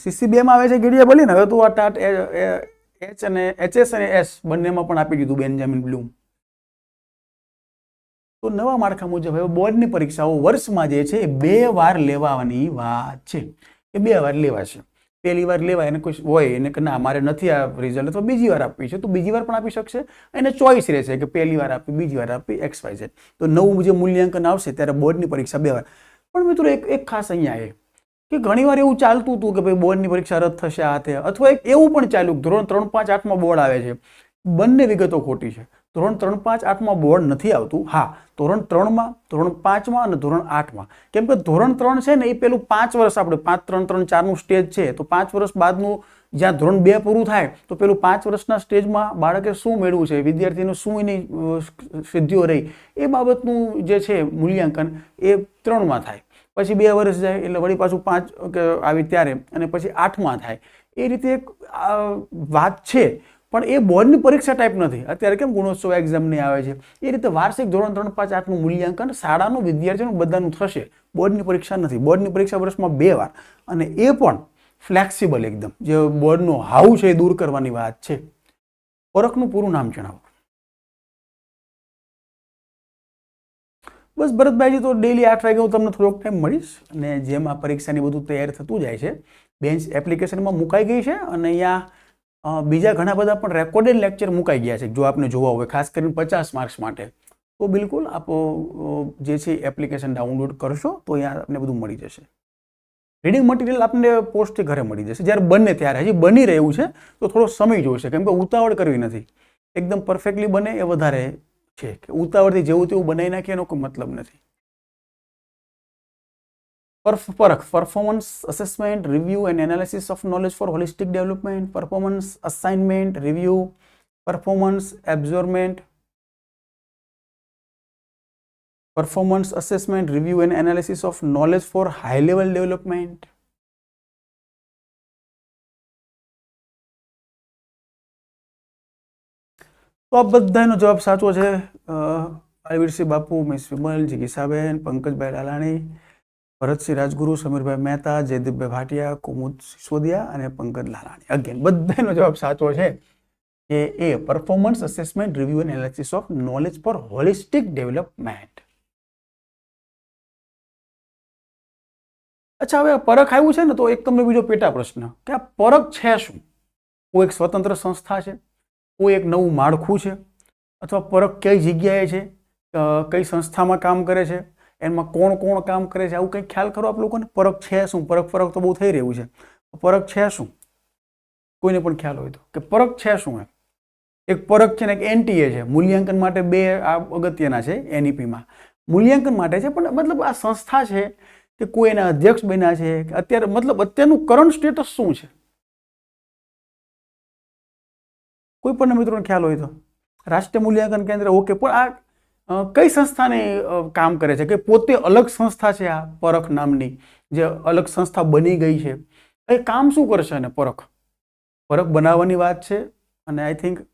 CC2 માં આવે છે ગીડિયા બોલીને. હવે તો આ ટાટ એચ અને HS અને S બંનેમાં પણ આપી દીધું બેન્જામિન બ્લૂમ. તો નવા માળખા મુજબ હવે બોર્ડની પરીક્ષાઓ વર્ષમાં જે છે એ 2 વાર લેવાની વાત છે. એ 2 વાર લેવાશે. પહેલી વાર લેવાય એને કોઈ હોય એને કે ના મારે નથી આ રિઝલ્ટ અથવા બીજી વાર આપવી છે તો બીજી વાર પણ આપી શકશે. એને ચોઈસ રહેશે કે પહેલી વાર આપી, બીજી વાર આપી, XYZ. તો નવું જે મૂલ્યાંકન આવશે ત્યારે બોર્ડની પરીક્ષા 2 વાર. પણ મિત્રો એક ખાસ અહીંયા એ કે ઘણીવાર એવું ચાલતું હતું કે ભાઈ બોર્ડની પરીક્ષા રદ થશે આ તે, અથવા એક એવું પણ ચાલ્યું ધોરણ 3, 5, 8માં બોર્ડ આવે છે, બંને વિગતો ખોટી છે. ધોરણ 3, 5, 8માં બોર્ડ નથી આવતું. હા, ધોરણ 3માં, ધોરણ 5માં અને ધોરણ 8માં. કેમ કે ધોરણ 3 છે ને એ પેલું 5 વર્ષ આપણે 5, 3, 3, 4નું સ્ટેજ છે. તો 5 વર્ષ બાદનું જ્યાં ધોરણ 2 પૂરું થાય તો પેલું 5 વર્ષના સ્ટેજમાં બાળકે શું મેળવ્યું છે, વિદ્યાર્થીનું શું એની સિદ્ધિઓ રહી, એ બાબતનું જે છે મૂલ્યાંકન એ 3માં થાય. પછી 2 વર્ષ જાય એટલે વળી પાછું 5 આવી ત્યારે અને પછી 8માં થાય. એ રીતે એક વાત છે, પણ એ બોર્ડની પરીક્ષા ટાઈપ નથી. અત્યારે કેમ ગુણોત્સવ એક્ઝામની આવે છે, એ રીતે વાર્ષિક ધોરણ 3, 5, 8નું મૂલ્યાંકન શાળાનું વિદ્યાર્થીનું બધાનું થશે. બોર્ડની પરીક્ષા નથી. બોર્ડની પરીક્ષા વર્ષમાં 2 વાર, અને એ પણ ફ્લેક્સિબલ એકદમ. જે બોર્ડનો હાવ છે એ દૂર કરવાની વાત છે. પરખનું પૂરું નામ જણાવો. બસ ભરતભાઈજી, તો ડેલી 8 વાગે હું તમને થોડોક ટાઈમ મળીશ, અને જેમ આ પરીક્ષાની બધું તૈયાર થતું જાય છે, બેન્ચ એપ્લિકેશનમાં મુકાઈ ગઈ છે, અને અહીંયા બીજા ઘણા બધા પણ રેકોર્ડેડ લેક્ચર મુકાઈ ગયા છે. જો આપને જોવા હોય, ખાસ કરીને 50 માર્ક્સ માટે, તો બિલકુલ આપ જે છે એપ્લિકેશન ડાઉનલોડ કરશો તો અહીંયા આપને બધું મળી જશે. રીડિંગ મટીરિયલ આપને પોસ્ટથી ઘરે મળી જશે. જ્યારે બને ત્યારે, હજી બની રહ્યું છે તો થોડો સમય જોઈશે, કેમ કે ઉતાવળ કરવી નથી. એકદમ પરફેક્ટલી બને એ વધારે છે. કે ઉતાવળથી જેવું તેવું બનાવી નાખીએ એનો કોઈ મતલબ નથી. Parakh, performance assessment, review and analysis of knowledge for holistic development, performance assignment, review, performance absorbment, performance assessment, review and analysis of knowledge for high level development. તો આ બધાનો જવાબ સાચો છે. આલવીરસિંહ બાપુ, મિસ વિમલ, જિગીસાબેન, પંકજભાઈ લાલાણી, ભરતસિંહ રાજગુરુ, સમીરભાઈ મહેતા, જયદીપભાઈ ભાટિયા, કુમુદ સિસોદિયા અને પંકજ લાલાણી. અગેન બધાનો જવાબ સાચો છે કે એ performance assessment, review and analysis of knowledge for holistic development. અચ્છા, હવે પરખ આવ્યું છે ને, તો એક તમને બીજો પેટા પ્રશ્ન કે આ પરખ છે શું? કોઈ એક સ્વતંત્ર સંસ્થા છે, કોઈ એક નવું માળખું છે, અથવા પરખ કઈ જગ્યાએ છે, કઈ સંસ્થામાં કામ કરે છે, એમાં કોણ કોણ કામ કરે છે, આવું કંઈ ખ્યાલ કરો આપ લોકોને? પરખ છે શું? પરખ તો બહુ થઈ રહ્યું છે. પરખ છે શું? કોઈને પણ ખ્યાલ હોય તો કે પરખ છે શું? એક પરખ છે ને એક એનટીએ છે. મૂલ્યાંકન માટે 2 આ અગત્યના છે એનઈપીમાં. મૂલ્યાંકન માટે છે, પણ મતલબ આ સંસ્થા છે કે કોઈ એના અધ્યક્ષ બન્યા છે, અત્યારે મતલબ અત્યારનું કરંટ સ્ટેટસ શું છે? કોઈ પણ મિત્રોને ખ્યાલ હોય તો. રાષ્ટ્રીય મૂલ્યાંકન કેન્દ્ર, ઓકે, પણ આ કઈ સંસ્થાને કામ કરે છે? કે પોતે અલગ સંસ્થા છે આ પરખ નામની, જે અલગ સંસ્થા બની ગઈ છે, એ કામ શું કરશે? અને પરખ બનાવવાની વાત છે. અને આઈ થિંક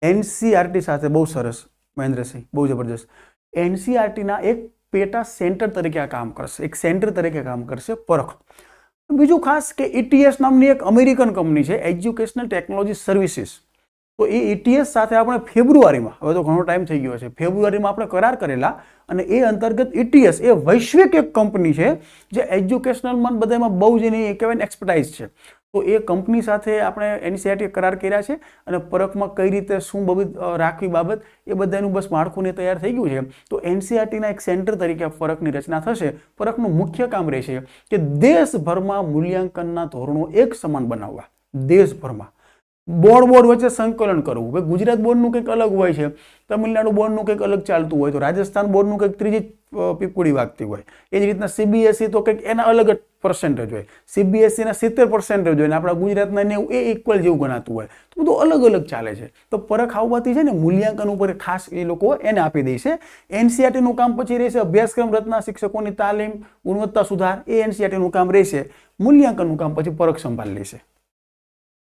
એનસીઆરટી સાથે બહુ સરસ, મહેન્દ્રસિંહ, બહુ જબરજસ્ત. એનસીઆરટીના એક પેટા સેન્ટર તરીકે આ કામ કરશે, એક સેન્ટર તરીકે કામ કરશે પરખ. બીજું ખાસ કે ETS નામની એક અમેરિકન કંપની છે, એજ્યુકેશનલ ટેકનોલોજી સર્વિસીસ. તો એ ETS સાથે આપણે ફેબ્રુઆરીમાં, હવે તો ઘણો ટાઈમ થઈ ગયો છે, ફેબ્રુઆરીમાં આપણે કરાર કરેલા, અને એ અંતર્ગત ETS એ વૈશ્વિક એક કંપની છે જે એજ્યુકેશનલમાં બધામાં બહુ જ એની કહેવાય એક્સપર્ટાઇઝ છે. તો એ કંપની સાથે આપણે એનસીઆરટી કરાર કર્યા છે, અને પરખમાં કઈ રીતે શું બાબત રાખવી બાબત એ બધાનું બસ માળખું તૈયાર થઈ ગયું છે. તો એનસીઆરટીના એક સેન્ટર તરીકે પરખની રચના થશે. પરખનું મુખ્ય કામ રહેશે કે દેશભરમાં મૂલ્યાંકનના ધોરણો એક સમાન બનાવવા. દેશભરમાં બોર્ડ વચ્ચે સંકલન કરવું. ગુજરાત બોર્ડનું કંઈક અલગ હોય છે, તમિલનાડુ બોર્ડનું કંઈક અલગ ચાલતું હોય, તો રાજસ્થાન બોર્ડનું કંઈક ત્રીજી પીપુડી વાગતી હોય. એ જ રીતના સીબીએસઈ તો કંઈક એના અલગ જ પર્સેન્ટેજ હોય. સીબીએસઈના 70% હોય ને આપણા ગુજરાતના 90 એ ઇક્વલ જેવું ગણાતું હોય. તો બધું અલગ અલગ ચાલે છે. તો પરખ આવવાથી છે ને મૂલ્યાંકન ઉપર ખાસ એ લોકો એને આપી દે છે. એનસીઆરટીનું કામ પછી રહેશે અભ્યાસક્રમ રચના, શિક્ષકોની તાલીમ, ગુણવત્તા સુધાર, એ એનસીઆરટીનું કામ રહેશે. મૂલ્યાંકનનું કામ પછી પરખ સંભાળ લેશે.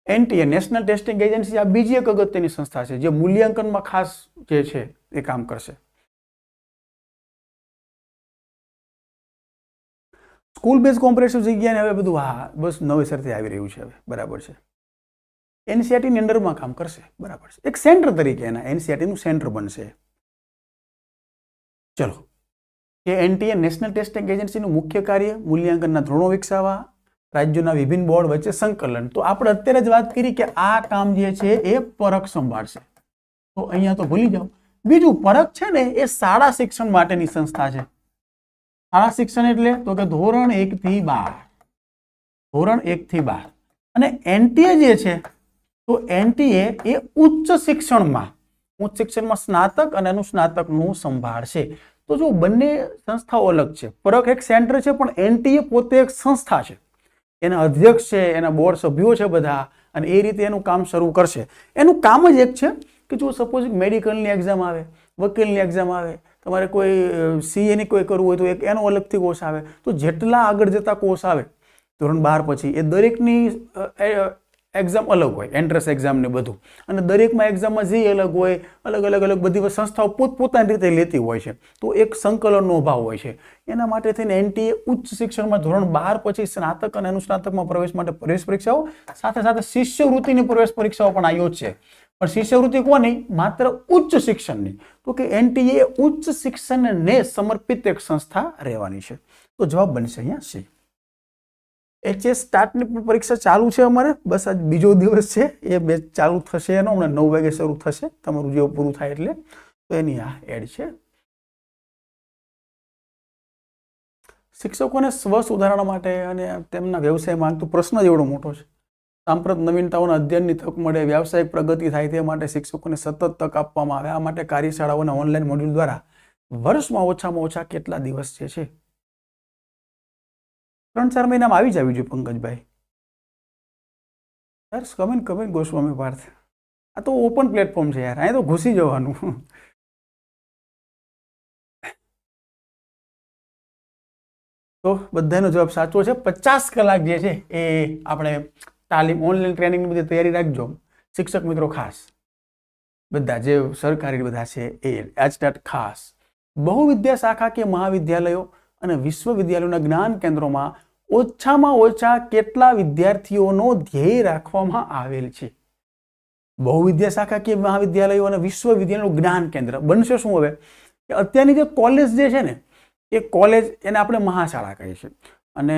એનટીએ, નેશનલ ટેસ્ટિંગ એજન્સી, આ બીજી એક અગત્યની સંસ્થા છે જે મૂલ્યાંકનમાં ખાસ જે છે એ કામ કરશે. સ્કૂલ બેઝ કોમ્પ્રેહેન્સિવ જગ્યાને હવે બધું હા બસ નવેસરથી આવી રહ્યું છે હવે, બરાબર છે. એનસીઆરટીની અંડરમાં કામ કરશે, બરાબર છે. એક સેન્ટર તરીકે એના એનસીઆરટીનું સેન્ટર બનશે. ચલો, કે એનટીએ નેશનલ ટેસ્ટિંગ એજન્સીનું મુખ્ય કાર્ય મૂલ્યાંકનના ધોરણો વિકસાવવા, રાજ્યોના વિભિન્ન બોર્ડ વચ્ચે સંકલન. તો આપણે અત્યારે જ વાત કરી કે આ કામ જે છે એ પરખ સંભાળશે. તો અહીંયા તો ભૂલી જાઓ. બીજું, પરખ છે ને એ શાળા શિક્ષણ માટેની સંસ્થા છે. શાળા શિક્ષણ એટલે તો કે ધોરણ 1 થી 12, ધોરણ 1 થી 12. અને એનટીએ જે છે, તો એનટીએ એ ઉચ્ચ શિક્ષણમાં, ઉચ્ચ શિક્ષણમાં સ્નાતક અને અનુસ્નાતકનું સંભાળશે. તો જો બંને સંસ્થાઓ અલગ છે, ફરક એક સેન્ટર છે, પણ એનટીએ પોતે એક સંસ્થા છે, એના અધ્યક્ષ છે, એના બોર્ડ સભ્યો છે બધા, અને એ રીતે એનું કામ શરૂ કરશે. એનું કામ જ એક છે કે જો સપોઝ મેડિકલની એક્ઝામ આવે, વકીલની એક્ઝામ આવે, તમારે કોઈ સીએની કોઈ કરવું હોય તો એક એનો અલગથી કોર્સ આવે. તો જેટલા આગળ જતા કોર્સ આવે ધોરણ 12 પછી, એ દરેકની એક્ઝામ અલગ હોય, એન્ટ્રન્સ એક્ઝામ ને બધું, અને દરેકમાં એક્ઝામમાં જે અલગ હોય, અલગ બધી સંસ્થાઓ પોતપોતાની રીતે લેતી હોય છે. તો એક સંકલનનો અભાવ હોય છે. એના માટે થઈને એનટીએ ઉચ્ચ શિક્ષણમાં ધોરણ 12 પછી સ્નાતક અને અનુસ્નાતકમાં પ્રવેશ માટે પ્રવેશ પરીક્ષાઓ સાથે સાથે શિષ્યવૃત્તિની પ્રવેશ પરીક્ષાઓ પણ યોજશે. પણ શિષ્યવૃત્તિ કોની? માત્ર ઉચ્ચ શિક્ષણની. તો કે એનટીએ ઉચ્ચ શિક્ષણને સમર્પિત એક સંસ્થા રહેવાની છે. તો જવાબ બનશે અહીંયા સી. એચએસ સ્ટાર્ટની પરીક્ષા ચાલુ છે અમારે, બસ આજ બીજો દિવસ છે, એ બેચ ચાલુ થશે એનો, હમણાં 9 વાગે શરૂ થશે, તમારું જેવું પૂરું થાય એટલે. તો એની આ એડ છે. શિક્ષકોને સ્વ સુધારણા માટે અને તેમના વ્યવસાય માંગતો પ્રશ્ન જ એવડો મોટો છે. સાંપ્રત નવીનતાઓના અધ્યયનની તક મળે, વ્યાવસાયિક પ્રગતિ થાય, તે માટે શિક્ષકોને સતત તક આપવામાં આવે. આ માટે કાર્યશાળાઓના ઓનલાઈન મોડ્યુલ દ્વારા વર્ષમાં ઓછામાં ઓછા કેટલા દિવસ જે છે 3-4 મહિનામાં આવી જવી જોઈએ પંકજભાઈ. યાર કમેન્ટ ગોસ્વામી પાર્થ, આ તો ઓપન પ્લેટફોર્મ છે યાર, અહીંયા તો ઘૂસી જવાનું. તો બધાનો જવાબ સાચો છે. 50 કલાક જે છે એ આપણે તાલીમ ઓનલાઈન ટ્રેનિંગની બધી તૈયારી રાખજો શિક્ષક મિત્રો, ખાસ બધા જે સરકારી બધા છે એ આજના ખાસ બહુવિદ્યા શાખા કે મહાવિદ્યાલયો અને વિશ્વવિદ્યાલયોના જ્ઞાન કેન્દ્રોમાં ઓછામાં ઓછા કેટલા વિદ્યાર્થીઓનો ધ્યેય રાખવામાં આવેલ છે? બહુવિદ્યા શાખા કે મહાવિદ્યાલયો અને વિશ્વવિદ્યાલયનું જ્ઞાન કેન્દ્ર બનશે શું? હવે કે અત્યારની જે કોલેજ જે છે ને, એ કોલેજ એને આપણે મહાશાળા કહીએ છીએ અને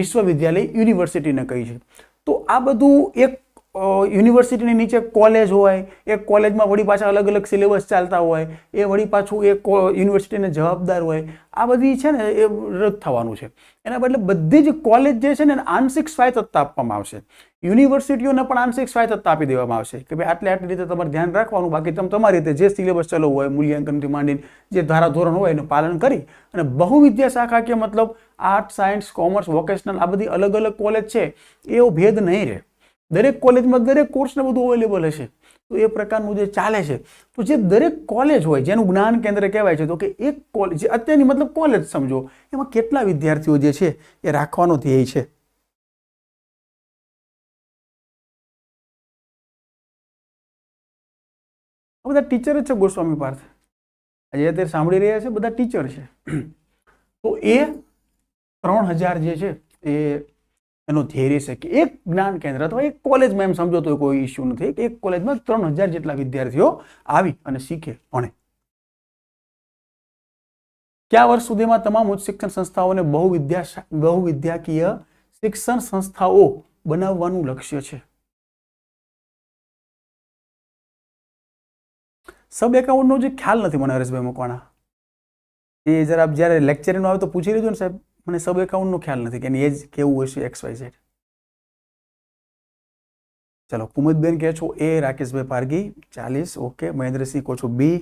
વિશ્વવિદ્યાલય યુનિવર્સિટીને કહીએ છીએ. તો આ બધું એક યુનિવર્સિટીની નીચે કોલેજ હોય, એક કોલેજમાં વળી પાછા અલગ અલગ સિલેબસ ચાલતા હોય, એ વળી પાછું એક યુનિવર્સિટીને જવાબદાર હોય. આ બધી છે ને એ રદ થવાનું છે. એના બદલે બધી જ કોલેજ જે છે ને આંશિક સ્વાયત્તતા આપવામાં આવશે. યુનિવર્સિટીઓને પણ આંશિક સ્વાયત્તતા આપી દેવામાં આવશે કે ભાઈ આટલી રીતે તમારે ધ્યાન રાખવાનું, બાકી તમે તમારી રીતે જે સિલેબસ ચલાવવું હોય, મૂલ્યાંકનથી માંડીને જે ધારાધોરણ હોય એનું પાલન કરી. અને બહુવિદ્યા શાખા કે મતલબ આર્ટ, સાયન્સ, કોમર્સ, વોકેશનલ આ બધી અલગ અલગ કોલેજ છે, એવો ભેદ નહીં રહે. દરેક કોલેજમાં દરેક કોર્સને બધું અવેલેબલ હશે. તો એ પ્રકારનું જે ચાલે છે, તો જે દરેક કોલેજ હોય જેનું જ્ઞાન કેન્દ્ર કહેવાય છે, તો કે એક કોલેજ જે અત્યારની મતલબ કોલેજ સમજો, એમાં કેટલા વિદ્યાર્થીઓ જે છે એ રાખવાનો ધ્યેય છે? બધા ટીચર જ છે ગોસ્વામી પાર્થ, આજે અત્યારે સાંભળી રહ્યા છે બધા ટીચર છે. તો એ 3000 જે છે એ એનો ધ્યેય રહેશે કે એક જ્ઞાન કેન્દ્ર અથવા એક કોલેજમાં, એમ સમજો તો કોઈ ઇસ્યુ નથી, એક કોલેજમાં 3000 જેટલા વિદ્યાર્થીઓ આવી અને શીખે, ભણે. કયા વર્ષ સુધીમાં તમામ ઉચ્ચ શિક્ષણ સંસ્થાઓને બહુવિદ્યાકીય શિક્ષણ સંસ્થાઓ બનાવવાનું લક્ષ્ય છે? સબ એકાઉન્ટનો જે ખ્યાલ નથી મને હરેશભાઈ મકવાણા, એ જરા જ્યારે લેક્ચરનો આવે તો પૂછી લેજો ને સાહેબ, મને સબ એકાઉન્ટનો ખ્યાલ નથી કે એની એજ કેવું હશે, XYZ. ચલો, કુમુદબેન કહે છો એ, રાકેશભાઈ પારગી 40, ઓકે. મહેન્દ્રસિંહ કહો છો બી.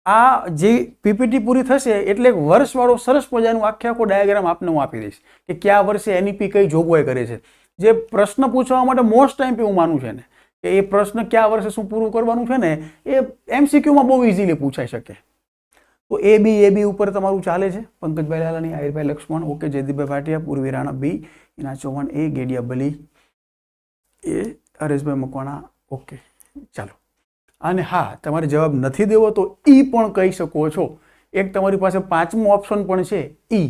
આ જે પીપીટી પૂરી થશે એટલે એક વર્ષવાળો સરસ મજાનું આખો ડાયાગ્રામ આપને હું આપી દઈશ કે કયા વર્ષે એનઈપી કઈ જોગવાઈ કરે છે. જે પ્રશ્ન પૂછવા માટે મોસ્ટ ટાઈમ હું માનું છે ને કે એ પ્રશ્ન કયા વર્ષે શું પૂરું કરવાનું છે ને, એ MCQમાં બહુ ઇઝીલી પૂછાઈ શકે. તો એ બી ઉપર તમારું ચાલે છે. પંકજભાઈ લાલાની, આહિરભાઈ લક્ષ્મણ, ઓકે. જયદીપભાઈ ભાટિયા, પૂર્વી રાણા બી, ઇના ચૌહાણ એ, ગેડિયા બલી એ, હરેશભાઈ મકવાણા, ઓકે. ચાલો, અને હા, તમારે જવાબ નથી દેવો તો ઈ પણ કહી શકો છો. એક તમારી પાસે 5મો ઓપ્શન પણ છે ઈ,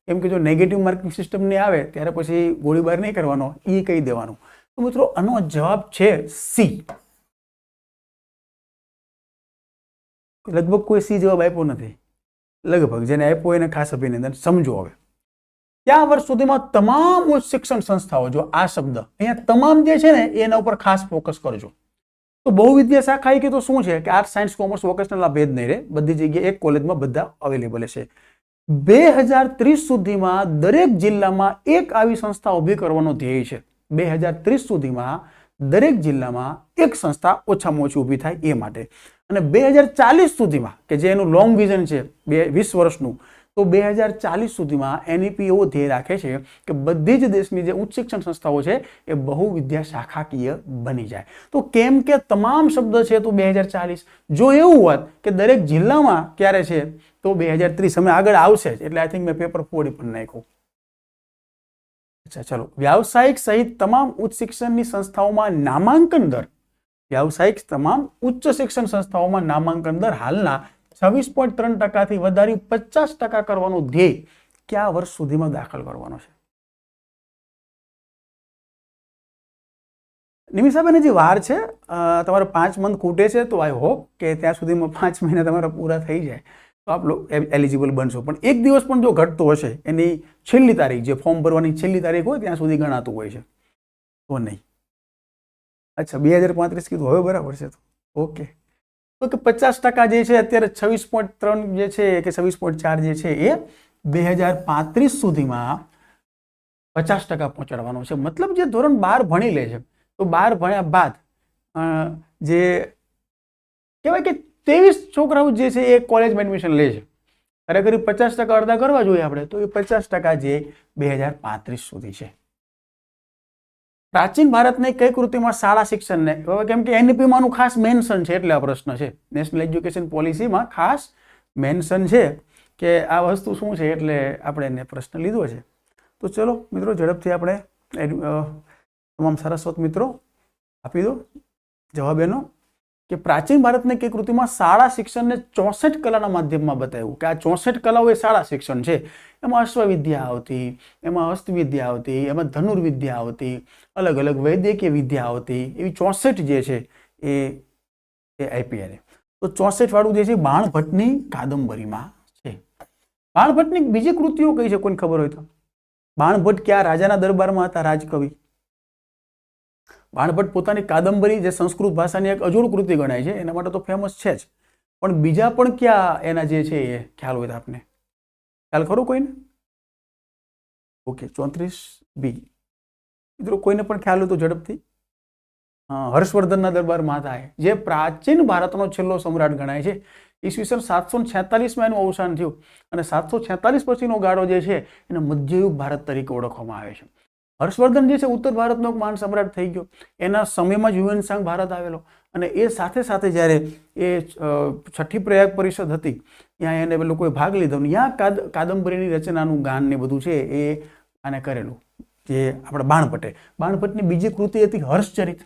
કેમ કે જો નેગેટિવ માર્કિંગ સિસ્ટમ ને આવે ત્યારે પછી ગોળીબાર નહીં કરવાનો, ઈ કહી દેવાનું. તો મિત્રો આનો જવાબ છે સી. લગભગ કોઈ સી જવાબ આપ્યો નથી, લગભગ જેને આપ્યો એને ખાસ અભિનંદન. સમજો હવે, કયા વર્ષ સુધીમાં તમામ ઉચ્ચ શિક્ષણ સંસ્થાઓ, જો આ શબ્દ અહીંયા તમામ જે છે ને એના ઉપર ખાસ ફોકસ કરજો. તો બહુવિદ્યા શાખા કે તો શું છે કે આર્ટ, સાયન્સ, કોમર્સ, વોકેશનલ આ ભેદ નહીં રહે, બધી જગ્યાએ એક કોલેજમાં બધા અવેલેબલ છે. 2030 સુધીમાં દરેક જિલ્લામાં એક આવી સંસ્થા ઊભી કરવાનો ધ્યેય છે. 2030 સુધીમાં દરેક જિલ્લામાં એક સંસ્થા ઓછામાં ઓછી ઊભી થાય એ માટે. અને 2040 સુધીમાં કે જે એનું લોંગ વિઝન છે 20 વર્ષનું, તો 2040 સુધીમાં NEP એવો ધ્યેય રાખે છે કે બધી જ દેશની જે ઉચ્ચ શિક્ષણ સંસ્થાઓ છે એ બહુવિદ્યા શાખાકીય બની જાય. તો કેમ કે તમામ શબ્દ છે તો 2040, જો એવું હોત કે દરેક જિલ્લામાં ક્યારે છે તો 2030, અમે આગળ આવશે જ, એટલે આઈ થિંક મેં પેપર ફોડી પણ નાખ્યું. અચ્છા ચલો, વ્યાવસાયિક સહિત તમામ ઉચ્ચ શિક્ષણની સંસ્થાઓમાં નામાંકન દર, વ્યાવસાયિક તમામ ઉચ્ચ શિક્ષણ સંસ્થાઓમાં નામાંકન દર હાલના 26.3% વધારી 50% કરવાનો ધ્યેય કયા વર્ષ સુધીમાં દાખલ કરવાનો છે? નિમિષાબેન હજી વાર છે, તમારે 5 મંથ ખૂટે છે, તો આઈ હોપ કે ત્યાં સુધીમાં 5 મહિના તમારા પૂરા થઈ જાય તો આપ એલિજિબલ બનશો. પણ એક દિવસ પણ જો ઘટતો હશે, એની છેલ્લી તારીખ, જે ફોર્મ ભરવાની છેલ્લી તારીખ હોય ત્યાં સુધી ગણાતું હોય છે, તો નહીં. અચ્છા 2035 કીધું, હવે બરાબર છે. તો ઓકે, તો કે 50% જે છે અત્યારે 26.3 જે છે કે 26.4 જે છે એ 2035 સુધીમાં 50% પહોંચાડવાનો છે. મતલબ જે ધોરણ 12 ભણી લે છે, તો 12 ભણ્યા બાદ જે કહેવાય કે 23 છોકરાઓ જે છે એ કોલેજમાં એડમિશન લે છે. ખરેખર 50% અડધા કરવા જોઈએ આપણે, તો એ 50% જે 2035 સુધી છે. પ્રાચીન ભારતની કઈ કૃતિમાં શાળા શિક્ષણને, કેમ કે NEP માંનું ખાસ મેન્શન છે એટલે આ પ્રશ્ન છે, નેશનલ એજ્યુકેશન પોલિસીમાં ખાસ મેન્શન છે કે આ વસ્તુ શું છે, એટલે આપણે એને પ્રશ્ન લીધો છે. તો ચલો મિત્રો, ઝડપથી આપણે તમામ સારસ્વત મિત્રો આપી દો જવાબ એનો કે પ્રાચીન ભારતની કઈ કૃતિમાં શાળા શિક્ષણને 64 કલાના માધ્યમમાં બતાવ્યું કે આ 64 કલાઓ એ શાળા શિક્ષણ છે. એમાં અશ્વવિદ્યા આવતી, એમાં હસ્તવિદ્યા આવતી, એમાં ધનુર્વિદ્યા આવતી, અલગ અલગ વૈદ્યકીય વિદ્યા આવતી, એવી 64 જે છે એ આઈપીઆર. તો 64 વાળું જે છે બાણભટ્ટની કાદંબરીમાં છે. બાણભટ્ટની બીજી કૃતિઓ કઈ છે, કોઈને ખબર હોય તો? બાણભટ્ટ ક્યાં રાજાના દરબારમાં હતા, રાજકવિ. બાણભટ્ટ પોતાની કાદંબરી જે સંસ્કૃત ભાષાની એક અજોડ કૃતિ ગણાય છે, એના માટે તો ફેમસ છે જ, પણ બીજા પણ ક્યાં એના જે છે એ ખ્યાલ હોય તો આપને ખ્યાલ ખરો કોઈને? ઓકે, 34B મિત્રો, કોઈને પણ ખ્યાલ હોય તો ઝડપથી. હર્ષવર્ધનના દરબારમાં હતા, જે પ્રાચીન ભારતનો છેલ્લો સમ્રાટ ગણાય છે. ઈસવીસન 746માં એનું અવસાન થયું અને 746 પછીનો ગાળો જે છે એને મધ્યયુગ ભારત તરીકે ઓળખવામાં આવે છે. હર્ષવર્ધન જે છે ઉત્તર ભારતનો એક મહાન સમ્રાટ થઈ ગયો. એના સમયમાં જ હ્યુએન ભારત આવેલો અને એ સાથે સાથે જ્યારે એ 6ઠ્ઠી પ્રયાગ પરિષદ હતી ત્યાં એને લોકોએ ભાગ લીધો ને ત્યાં કાદંબરીની રચનાનું ગાન ને બધું છે એ આને કરેલું, જે આપણે બાણભટ્ટની બીજી કૃતિ હતી હર્ષચરિત.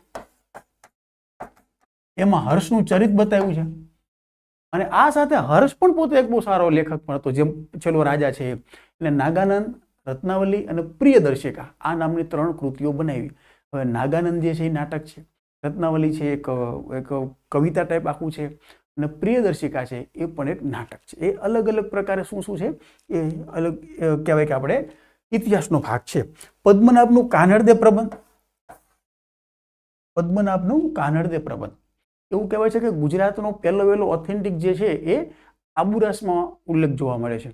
એમાં હર્ષનું ચરિત બતાવ્યું છે અને આ સાથે હર્ષ પણ પોતે એક બહુ સારો લેખક પણ હતો, જે છેલ્લો રાજા છે એટલે નાગાનંદ, રત્નાવલી અને પ્રિયદર્શિકા આ નામની 3 કૃતિઓ બનાવી. હવે નાગાનંદ જે છે એ નાટક છે, રત્નાવલી છે એક કવિતા ટાઈપ આખું છે અને પ્રિયદર્શિકા છે એ પણ એક નાટક છે. એ અલગ અલગ પ્રકારે શું છે એ અલગ કહેવાય કે આપણે ઇતિહાસનો ભાગ છે. પદ્મનાભનું કાનડદે પ્રબંધ એવું કહેવાય છે કે ગુજરાતનો પહેલો ઓથેન્ટિક જે છે એ આબુરાસમાં ઉલ્લેખ જોવા મળે છે.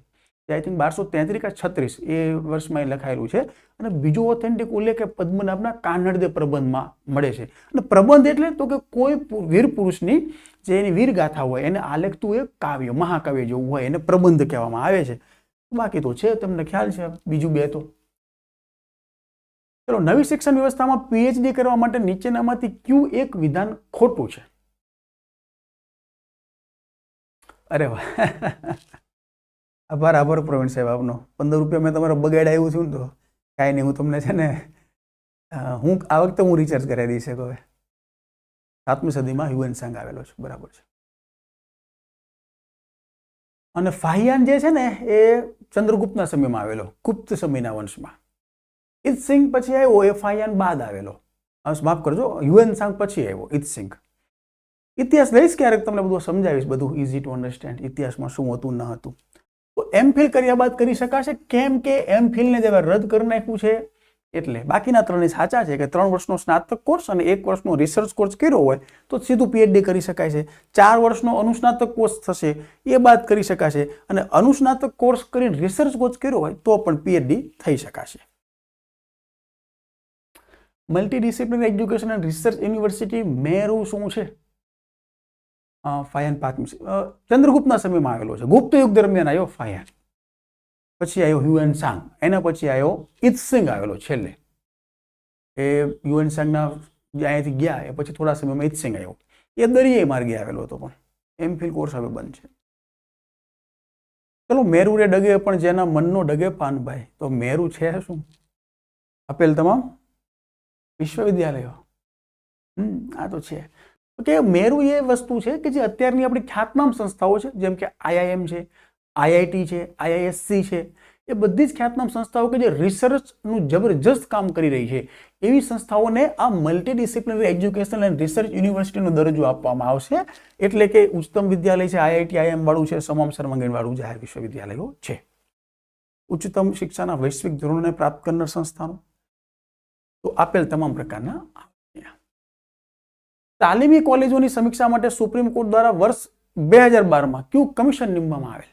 આઈ થિંક 1233 કે 36 એ વર્ષમાં એ લખાયેલું છે. અને બીજો ઓથેન્ટિક ઉલ્લેખ પદ્મનાભના કાનડદે પ્રબંધમાં મળે છે. અને પ્રબંધ એટલે તો કે કોઈ વીર પુરુષની જે એની વીર ગાથા હોય એને આલેખતું એક કાવ્ય, મહાકાવ્ય જેવું હોય એને પ્રબંધ કહેવામાં આવે છે. બાકી તો છે, તમને ખ્યાલ છે બીજું બે તો. ચલો, નવી શિક્ષણ વ્યવસ્થામાં PhD કરવા માટે નીચેનામાંથી કયું એક વિધાન ખોટું છે? અરે વાહ, આભાર પ્રવીણ સાહેબ આપનો. 15 રૂપિયા મેં તમારા બગાડ આવ્યું છું ને તો કાંઈ નહીં, હું તમને છે ને હું આ વખતે હું રિચાર્જ કરાવી દઈશ. હવે 7મી સદીમાં હ્યુએન આવેલો છે, બરાબર છે. અને ફાહિયાન જે છે ને એ ચંદ્રગુપ્તના સમયમાં આવેલો, ગુપ્ત સમયના વંશમાં. ઇત્સિંગ પછી આવ્યો, એ ફાહિયાન બાદ આવેલો. માફ કરજો, હ્યુએન પછી આવ્યો ઇત્સિંગ. ઇતિહાસ લઈશ ક્યારેક, તમને બધું સમજાવીશ, બધું ઇઝી ટુ અન્ડરસ્ટેન્ડ, ઇતિહાસમાં શું હતું ન હતું. તો એમફિલ કર્યા બાદ કરી શકાશે, કેમ કે એમફિલને જે રદ કરી નાખ્યું છે એટલે. બાકીના 3 સાચા છે કે 3 વર્ષનો સ્નાતક કોર્સ અને 1 વર્ષનો રિસર્ચ કોર્સ કર્યો હોય તો સીધું PhD કરી શકાય છે. 4 વર્ષનો અનુસ્નાતક કોર્સ થશે એ બાદ કરી શકાશે અને અનુસ્નાતક કોર્સ કરીને રિસર્ચ કોર્સ કર્યો હોય તો પણ PhD થઈ શકાશે. Multidisciplinary education and research university Meru શું છે? ફાયન પાથ ચંદ્રગુપ્તના સમયમાં આવેલો છે. ગુપ્ત યુગ દરમિયાન આવ્યો ફાયન, પછી આવ્યો હ્યુએન સાંગ, એના પછી આવ્યો ઇત્સિંગ આવેલો છેલ્લે. એ હ્યુએન સાંગના જે અહીંયાથી ગયા એ પછી થોડા સમયમાં ઇત્સિંગ આવ્યો. એ દરિયાઈ માર્ગે આવેલો હતો, પણ એમફિલ કોર્સ હવે બંધ છે. ચલો, મેરુ રે ડગે પણ જેના મનનો ડગે પાનભાઈ, તો મેરુ છે શું? આપેલ તમામ વિશ્વવિદ્યાલયો. આ તો છે કે મેરુ એ વસ્તુ છે કે જે અત્યારની આપણી ખ્યાતનામ સંસ્થાઓ છે, જેમ કે IIM છે, IIT છે, IISc છે, એ બધી જ ખ્યાતનામ સંસ્થાઓ કે જે રિસર્ચનું જબરજસ્ત કામ કરી રહી છે, એવી સંસ્થાઓને આ મલ્ટીડિસિપ્લિનરી એજ્યુકેશન એન્ડ રિસર્ચ યુનિવર્સિટીનો દરજ્જો આપવામાં આવશે. એટલે કે ઉચ્ચતમ વિદ્યાલય છે, IIT IIM વાળું છે, તમામ સર્વાંગીણ વાળું જાહેર વિશ્વવિદ્યાલયો છે. ઉચ્ચતમ શિક્ષાના વૈશ્વિક ધોરણોને પ્રાપ્ત કરનાર સંસ્થાનો તો આપેલ તમામ પ્રકારના. તાલીમી કોલેજોની સમીક્ષા માટે સુપ્રીમ કોર્ટ દ્વારા વર્ષ 2012માં કયું કમિશન નિમવામાં આવેલ?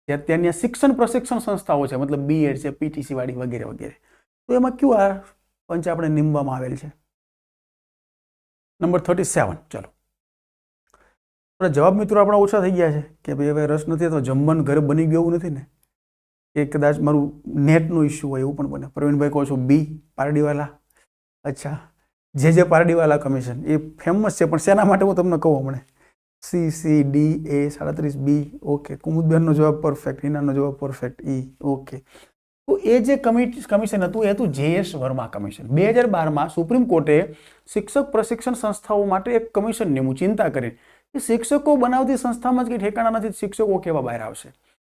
જે અત્યારની શિક્ષણ પ્રશિક્ષણ સંસ્થાઓ છે, મતલબ BEd છે, PTC વાળી વગેરે વગેરે, તો એમાં કયું આ પંચ આપણે નિમવામાં આવેલ છે? નંબર 37. ચલો, જવાબ મિત્રો આપણા ઓછા થઈ ગયા છે કે ભાઈ હવે રસ નથી તો જમવાનું ઘરે બની ગયું નથી ને, એ કદાચ મારું નેટનો ઇસ્યુ હોય એવું પણ બને. પ્રવીણભાઈ કહો છો B પારડીવાલા. અચ્છા, જે પારડીવાલા કમિશન એ ફેમસ છે, પણ શેના માટે હું તમને કહું હમણાં. CCDA 37B. ઓકે, કુમુદબેનનો જવાબ પરફેક્ટ, હિનાનો જવાબ પરફેક્ટ, E. ઓકે, તો એ જે કમિશન હતું એ હતું JS વર્મા કમિશન. 2012માં સુપ્રીમ કોર્ટે શિક્ષક પ્રશિક્ષણ સંસ્થાઓ માટે એક કમિશન નિમ્યું, ચિંતા કરી કે શિક્ષકો બનાવતી સંસ્થામાં જ કંઈ ઠેકાણા નથી, શિક્ષકો કેવા બહાર આવશે.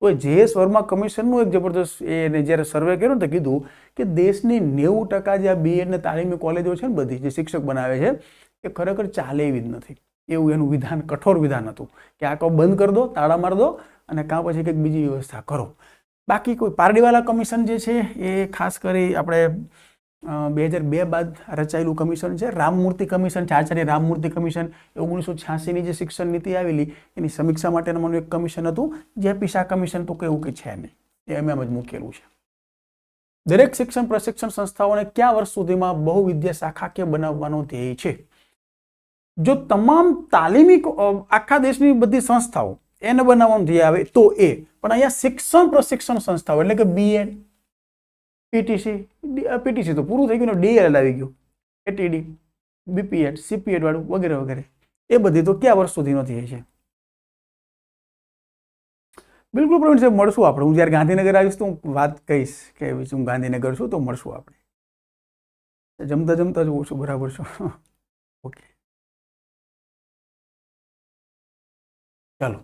તો JS વર્મા કમિશનનું એક જબરદસ્ત એને જ્યારે સર્વે કર્યો ને તો કીધું કે દેશની 90% જે આ BEd ને તાલીમી કોલેજો છે ને બધી જે શિક્ષક બનાવે છે એ ખરેખર ચાલે એવી જ નથી. એવું એનું વિધાન, કઠોર વિધાન હતું કે આ કહો બંધ કરી દો, તાળા મારી દો અને કાં પછી કંઈક બીજી વ્યવસ્થા કરો. બાકી કોઈ પારડીવાલા કમિશન જે છે એ ખાસ કરી આપણે 2002 બાદ રચાયેલું કમિશન છે. રામમૂર્તિ કમિશન છે, આચાર્ય રામમૂર્તિ કમિશન, 1986ની જે શિક્ષણ નીતિ આવેલી એની સમીક્ષા માટેનું એક કમિશન હતું. JP શાહ કમિશન તો એવું કંઈ છે નહીં, એ એમ જ મૂકેલું છે. દરેક શિક્ષણ પ્રશિક્ષણ સંસ્થાઓને કયા વર્ષ સુધીમાં બહુવિદ્યા શાખાકીય બનાવવાનો ધ્યેય છે? જો તમામ તાલીમી આખા દેશની બધી સંસ્થાઓ એને બનાવવાનું ધ્યેય આવે તો એ, પણ અહીંયા શિક્ષણ પ્રશિક્ષણ સંસ્થાઓ એટલે કે BEd, PTC તો પૂરું થઈ ગયું, DL આવી ગયું, ATD, BPEd, CPEd વાળું વગેરે વગેરે, એ બધી તો કયા વર્ષ સુધીનો ધ્યેય છે? બિલકુલ પ્રવીણ સાહેબ, મળશું આપણે. હું જ્યારે ગાંધીનગર આવીશ તો હું વાત કહીશ કે હું ગાંધીનગર છું, તો મળશું આપણે. જમતા જમતા જ છું, બરાબર છો? ઓકે, ચાલો.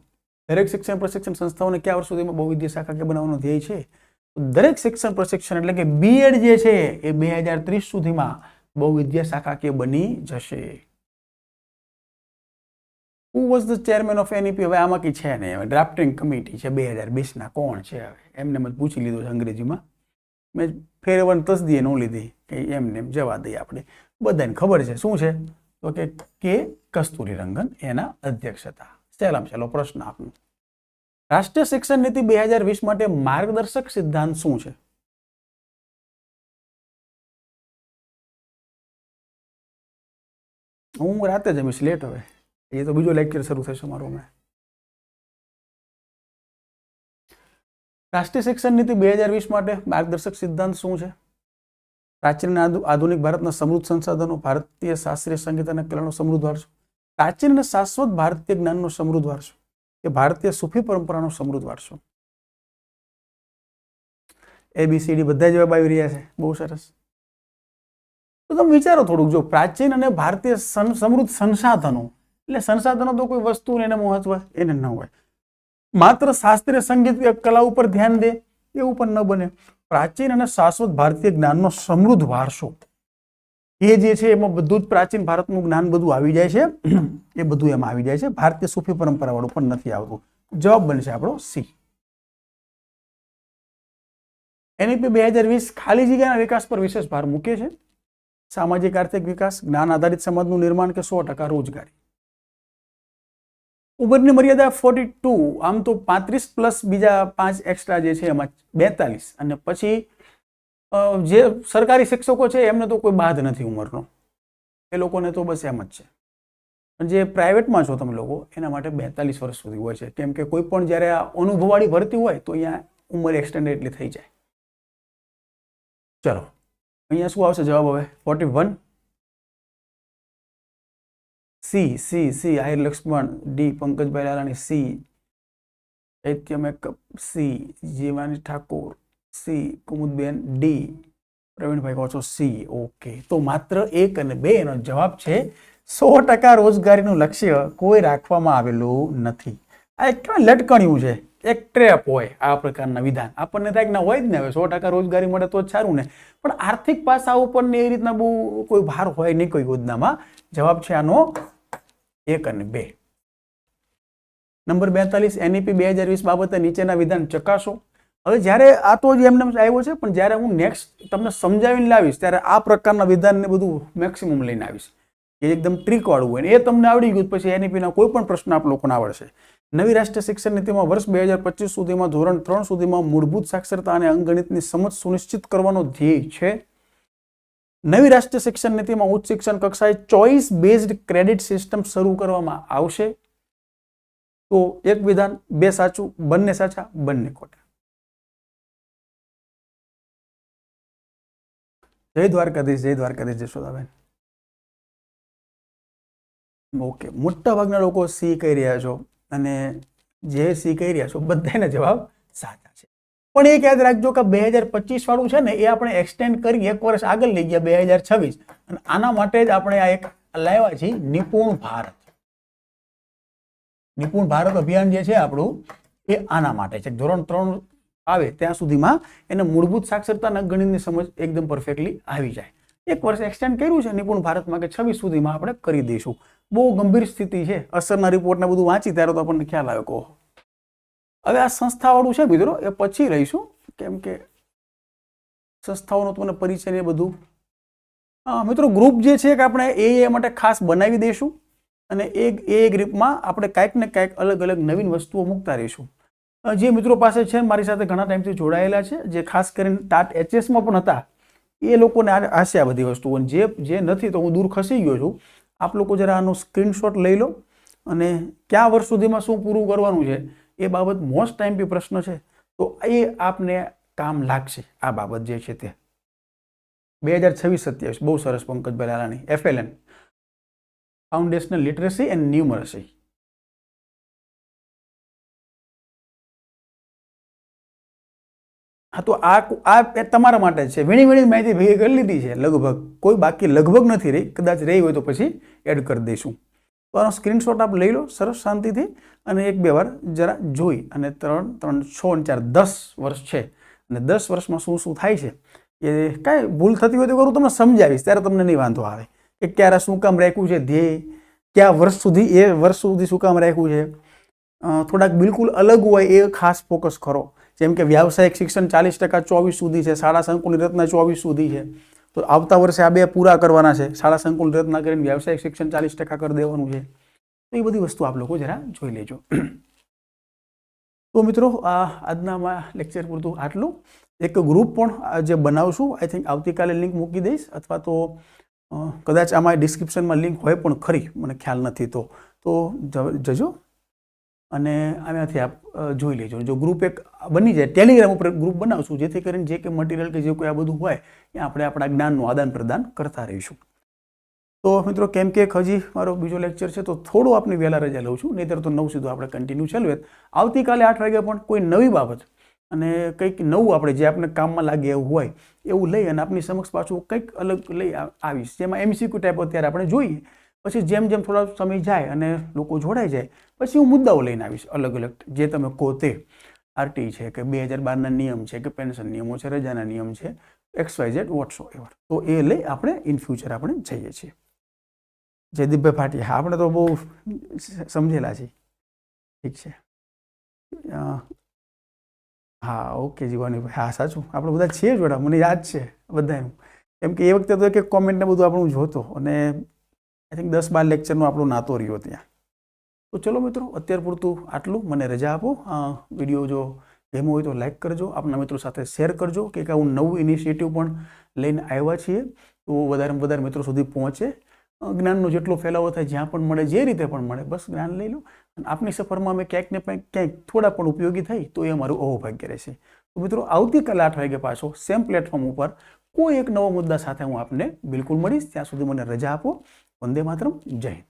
દરેક શિક્ષણ પ્રશિક્ષણ સંસ્થાઓને કયા વર્ષ સુધીમાં બહુવિદ્યા શાખાકીય બનાવવાનો ધ્યેય છે? દરેક શિક્ષણ પ્રશિક્ષણ એટલે કે BEd જે છે એ 2030 સુધીમાં બહુવિદ્યા શાખાકીય બની જશે. Who was the chairman of NEP? હવે આમાં કંઈ છે નહીં, ડ્રાફ્ટિંગ કમિટી છે 2020ના, કોણ છે હવે એમને જ પૂછી લીધું છે અંગ્રેજીમાં. મેં ફેરવણ તસદીએ ન લીધી કે એમને જવા દઈએ, આપણે બધાને ખબર છે શું છે, તો કે કસ્તુરીરંગન એના અધ્યક્ષ હતા. ચાલો પ્રશ્ન આપનો. રાષ્ટ્રીય શિક્ષણ નીતિ 2020 માટે માર્ગદર્શક સિદ્ધાંત શું છે? હું રાતે જમીશ, લેટ હવે, એ તો બીજો લેક્ચર શરૂ થશે મારો. રાષ્ટ્રીય શિક્ષણ નીતિ 2020 માટે માર્ગદર્શક સિદ્ધાંત શું છે? પ્રાચીન અને આધુનિક ભારતના સમૃદ્ધ સંસાધનો, ભારતીય શાસ્ત્રીય સંગીત અને કલાનો સમૃદ્ધ વારસો, પ્રાચીન અને શાશ્વત ભારતીય જ્ઞાનનો સમૃદ્ધ વારસો કે ભારતીય સૂફી પરંપરાનો સમૃદ્ધ વારસો? ABCD બધા જવાબ આવી રહ્યા છે, બહુ સરસ. તો તમે વિચારો થોડુંક, જો પ્રાચીન અને ભારતીય સમૃદ્ધ સંસાધનો એટલે સંસાધનો તો કોઈ વસ્તુ એને મહત્વ એને ન હોય, માત્ર શાસ્ત્રીય સંગીત કલા ઉપર ધ્યાન દે એવું પણ ન બને. પ્રાચીન અને શાશ્વત ભારતીય જ્ઞાનનો સમૃદ્ધ વારસો એ જે છે એમાં બધું જ પ્રાચીન ભારતનું જ્ઞાન બધું આવી જાય છે, એ બધું એમાં આવી જાય છે. ભારતીય સૂફી પરંપરા વાળું પણ નથી આવતું. જવાબ બનશે આપણો C. NEP 2020 ખાલી જગ્યાના વિકાસ પર વિશેષ ભાર મૂકે છે. સામાજિક આર્થિક વિકાસ, જ્ઞાન આધારિત સમાજનું નિર્માણ કે 100% રોજગારી? ઉંમરની મર્યાદા 42, આમ તો 35 પ્લસ બીજા 5 એક્સ્ટ્રા જે છે એમાં 42, અને પછી જે સરકારી શિક્ષકો છે એમને તો કોઈ બાદ નથી ઉંમરનો, એ લોકોને તો બસ એમ જ છે. પણ જે પ્રાઇવેટમાં છો તમે લોકો એના માટે 42 વર્ષ સુધી હોય છે, કેમ કે કોઈ પણ જ્યારે આ અનુભવવાળી ભરતી હોય તો અહીંયા ઉંમર એક્સટેન્ડ એટલી થઈ જાય. ચલો અહીંયા શું આવશે જવાબ હવે? 41. સી આહિર લક્ષ્મણ, ડી પંકજભાઈ લાલાણી, સી ચૈત્ય મેકઅપ, સી જીવાની ઠાકોર, સી કુમુદબેન, ડી પ્રવીણભાઈ કહો છો સી. ઓકે, તો માત્ર 1 અને 2 એનો જવાબ છે. 100% રોજગારીનું લક્ષ્ય કોઈ રાખવામાં આવેલું નથી. આ એક લટકણ્યું છે, એક ટ્રેપ હોય આ પ્રકારના વિધાન. આપણને થાય કે ના હોય જ ને, હવે 100% રોજગારી મળે તો જ સારું ને, પણ આર્થિક પાસા ઉપર ને એ રીતના બહુ કોઈ ભાર હોય નહીં કોઈ યોજનામાં. જવાબ છે આનો 1 અને 2. નંબર 42, NEP 2020 બાબતે નીચેના વિધાન ચકાસો. હવે જ્યારે આ તો જ એમને આવ્યો છે, પણ જ્યારે હું નેક્સ્ટ તમને સમજાવીને લાવીશ ત્યારે આ પ્રકારના વિધાનને બધું મેક્સિમમ લઈને આવીશ, એ એકદમ ટ્રીક વાળું હોય ને એ તમને આવડી ગયું પછી NEP ના કોઈ પણ પ્રશ્ન આપ લોકોને આવડશે. નવી રાષ્ટ્રીય શિક્ષણ નીતિમાં વર્ષ 2025 સુધીમાં ધોરણ 3 સુધીમાં મૂળભૂત સાક્ષરતા અને અંકગણિતની સમજ સુનિશ્ચિત કરવાનો ધ્યેય છે. નવી રાષ્ટ્રીય શિક્ષણ નીતિમાં ઉચ્ચ શિક્ષણ કક્ષાએ ચોઇસ બેઝડ ક્રેડિટ સિસ્ટમ શરૂ કરવામાં આવશે. તો એક વિધાન, 2 સાચું, બંને સાચા, બંને ખોટા. જય દ્વારકાધીશ, જય દ્વારકાધીશ જશોદાબેન. ઓકે, મોટા ભાગના લોકો સી કહી રહ્યા છો અને જે સી કહી રહ્યા છો બધાના જવાબ સાચા છે. પણ એક યાદ રાખજો કે 2025 વાળું છે ને એ આપણે એક્સટેન્ડ કરી 1 વર્ષ આગળ લઈ ગયા 2026, અને આના માટે જ આપણે આ એક લાવ્યા છીએ નિપુણ ભારત. નિપુણ ભારત અભિયાન જે છે આપણું એ આના માટે છે. ધોરણ 3 આવે ત્યાં સુધીમાં એને મૂળભૂત સાક્ષરતા અને ગણિતની સમજ એકદમ પરફેક્ટલી આવી જાય. 1 વર્ષ એક્સટેન્ડ કર્યું છે નિપુણ ભારતમાં કે 26 સુધીમાં આપણે કરી દઈશું. બહુ ગંભીર સ્થિતિ છે. અસરના રિપોર્ટને બધું વાંચી ત્યારે તો આપણને ખ્યાલ આવે. કહો હવે આ સંસ્થાવાળું છે મિત્રો એ પછી રહીશું, કેમ કે સંસ્થાઓનો તમને પરિચય ને બધું. મિત્રો ગ્રુપ જે છે કે આપણે એ માટે ખાસ બનાવી દઈશું અને એ ગ્રુપમાં આપણે કાંઈક ને કાંઈક અલગ અલગ નવીન વસ્તુઓ મૂકતા રહીશું. જે મિત્રો પાસે છે મારી સાથે ઘણા ટાઈમથી જોડાયેલા છે, જે ખાસ કરીને ટાટ HS માં પણ હતા, એ લોકોને આશે આ બધી વસ્તુઓ. જે નથી તો હું દૂર ખસી ગયો છું. આપ લોકો જરા આનો સ્ક્રીનશોટ લઈ લો અને કયા વર્ષ સુધીમાં શું પૂરું કરવાનું છે એ બાબત મોસ્ટ ટાઈમ પી પ્રશ્ન છે, તો એ આપને કામ લાગશે. આ બાબત જે છે તે 2026-27 બહુ સરસ Pankajbhai Lalani. FLN foundational literacy and ન્યુમરસી. હા, તો આ તમારા માટે છે. વીણી માહિતી ભેગી કરી લીધી છે લગભગ, કોઈ બાકી લગભગ નથી રહી, કદાચ રહી હોય તો પછી એડ કરી દઈશું. તો આનો સ્ક્રીનશોટ આપ લઈ લો સરસ શાંતિથી અને 1-2 વાર જરા જોઈ અને 3, 6 અને 4 10 વર્ષ છે અને 10 વર્ષમાં શું શું થાય છે એ કાંઈ ભૂલ થતી હોય તો કરું તમને સમજાવીશ, ત્યારે તમને નહીં વાંધો આવે કે ક્યારે શું કામ રાખ્યું છે ધ્યેય, કયા વર્ષ સુધી શું કામ રાખ્યું છે. થોડાક બિલકુલ અલગ હોય એ ખાસ ફોકસ કરો. જેમ કે વ્યાવસાયિક શિક્ષણ 40% 24 સુધી છે, શાળા સંકુલની રચના 24 સુધી છે, તો આવતા વર્ષે આ 2 પૂરા કરવાના છે. શાળા સંકુલ રચના કરીને વ્યાવસાયિક શિક્ષણ 40% કરી દેવાનું છે. તો એ બધી વસ્તુ આપ લોકો જરા જોઈ લેજો. તો મિત્રો આજના લેક્ચર પૂરતું આટલું. એક ગ્રુપ પણ જે બનાવશું, આઈ થિંક આવતીકાલે લિંક મૂકી દઈશ, અથવા તો કદાચ આમાં ડિસ્ક્રિપ્શનમાં લિંક હોય પણ ખરી, મને ખ્યાલ નથી. તો જજો અને આમાંથી આપ જોઈ લેજો. જો ગ્રુપ એક બની જાય, ટેલિગ્રામ ઉપર ગ્રુપ બનાવશું, જેથી કરીને જે કે મટીરિયલ કે જે કોઈ આ બધું હોય એ આપણે આપણા જ્ઞાનનું આદાન પ્રદાન કરતા રહીશું. તો મિત્રો કેમ કે હજી મારો બીજો લેક્ચર છે તો થોડું આપની વહેલા રજા લઉં છું, નહીંતર તો 9 સુધી આપણે કન્ટિન્યુ ચાલુ. આવતીકાલે 8 વાગે પણ કોઈ નવી બાબત અને કંઈક નવું આપણે જે આપણે કામમાં લાગે એવું હોય એવું લઈ અને આપની સમક્ષ પાછું કંઈક અલગ લઈ આવીશ, જેમાં MCQ ટાઈપ અત્યારે આપણે જોઈએ. પછી જેમ જેમ થોડા સમય જાય અને લોકો જોડાઈ જાય પછી હું મુદ્દાઓ લઈને આવીશ અલગ અલગ, જે તમે કહો તે. RT છે કે 2012ના નિયમ છે કે પેન્શન નિયમો છે, રજાના નિયમ છે, XYZ વોટ્સએવર. તો એ લઈ આપણે ઇન ફ્યુચર આપણે જઈએ છીએ. જયદીપભાઈ ભાટિયા, આપણે તો બહુ સમજેલા છીએ. ઠીક છે. હા, ઓકે જીવાનીભાઈ, હા સાચું, આપણે બધા છીએ જોડા, મને યાદ છે બધાનું. કેમ કે એ વખતે તો એક કોમેન્ટને બધું આપણું જોતો અને આઈ થિંક 10-12 લેક્ચરનો આપણો નાતો રહ્યો ત્યાં. તો ચલો મિત્રો અત્યાર પૂરતું આટલું. મને રજા આપો. વિડીયો જો ગમ્યું હોય તો લાઇક કરજો, આપના મિત્રો સાથે શેર કરજો કે આવું નવું ઇનિશિયેટિવ પણ લઈને આવ્યા છીએ તો વધારેમાં વધારે મિત્રો સુધી પહોંચે. જ્ઞાનનો જેટલો ફેલાવો થાય, જ્યાં પણ મળે, જે રીતે પણ મળે, બસ જ્ઞાન લઈ લો. અને આપની સફરમાં અમે ક્યાંક ને ક્યાંક થોડા પણ ઉપયોગી થાય તો એ અમારું અહોભાગ્ય રહેશે. તો મિત્રો આવતીકાલે 8 વાગે પાછો સેમ પ્લેટફોર્મ ઉપર કોઈ એક નવો મુદ્દા સાથે હું આપને બિલકુલ મળીશ. ત્યાં સુધી મને રજા આપો. વંદે માતરમ. જય હિન્દ.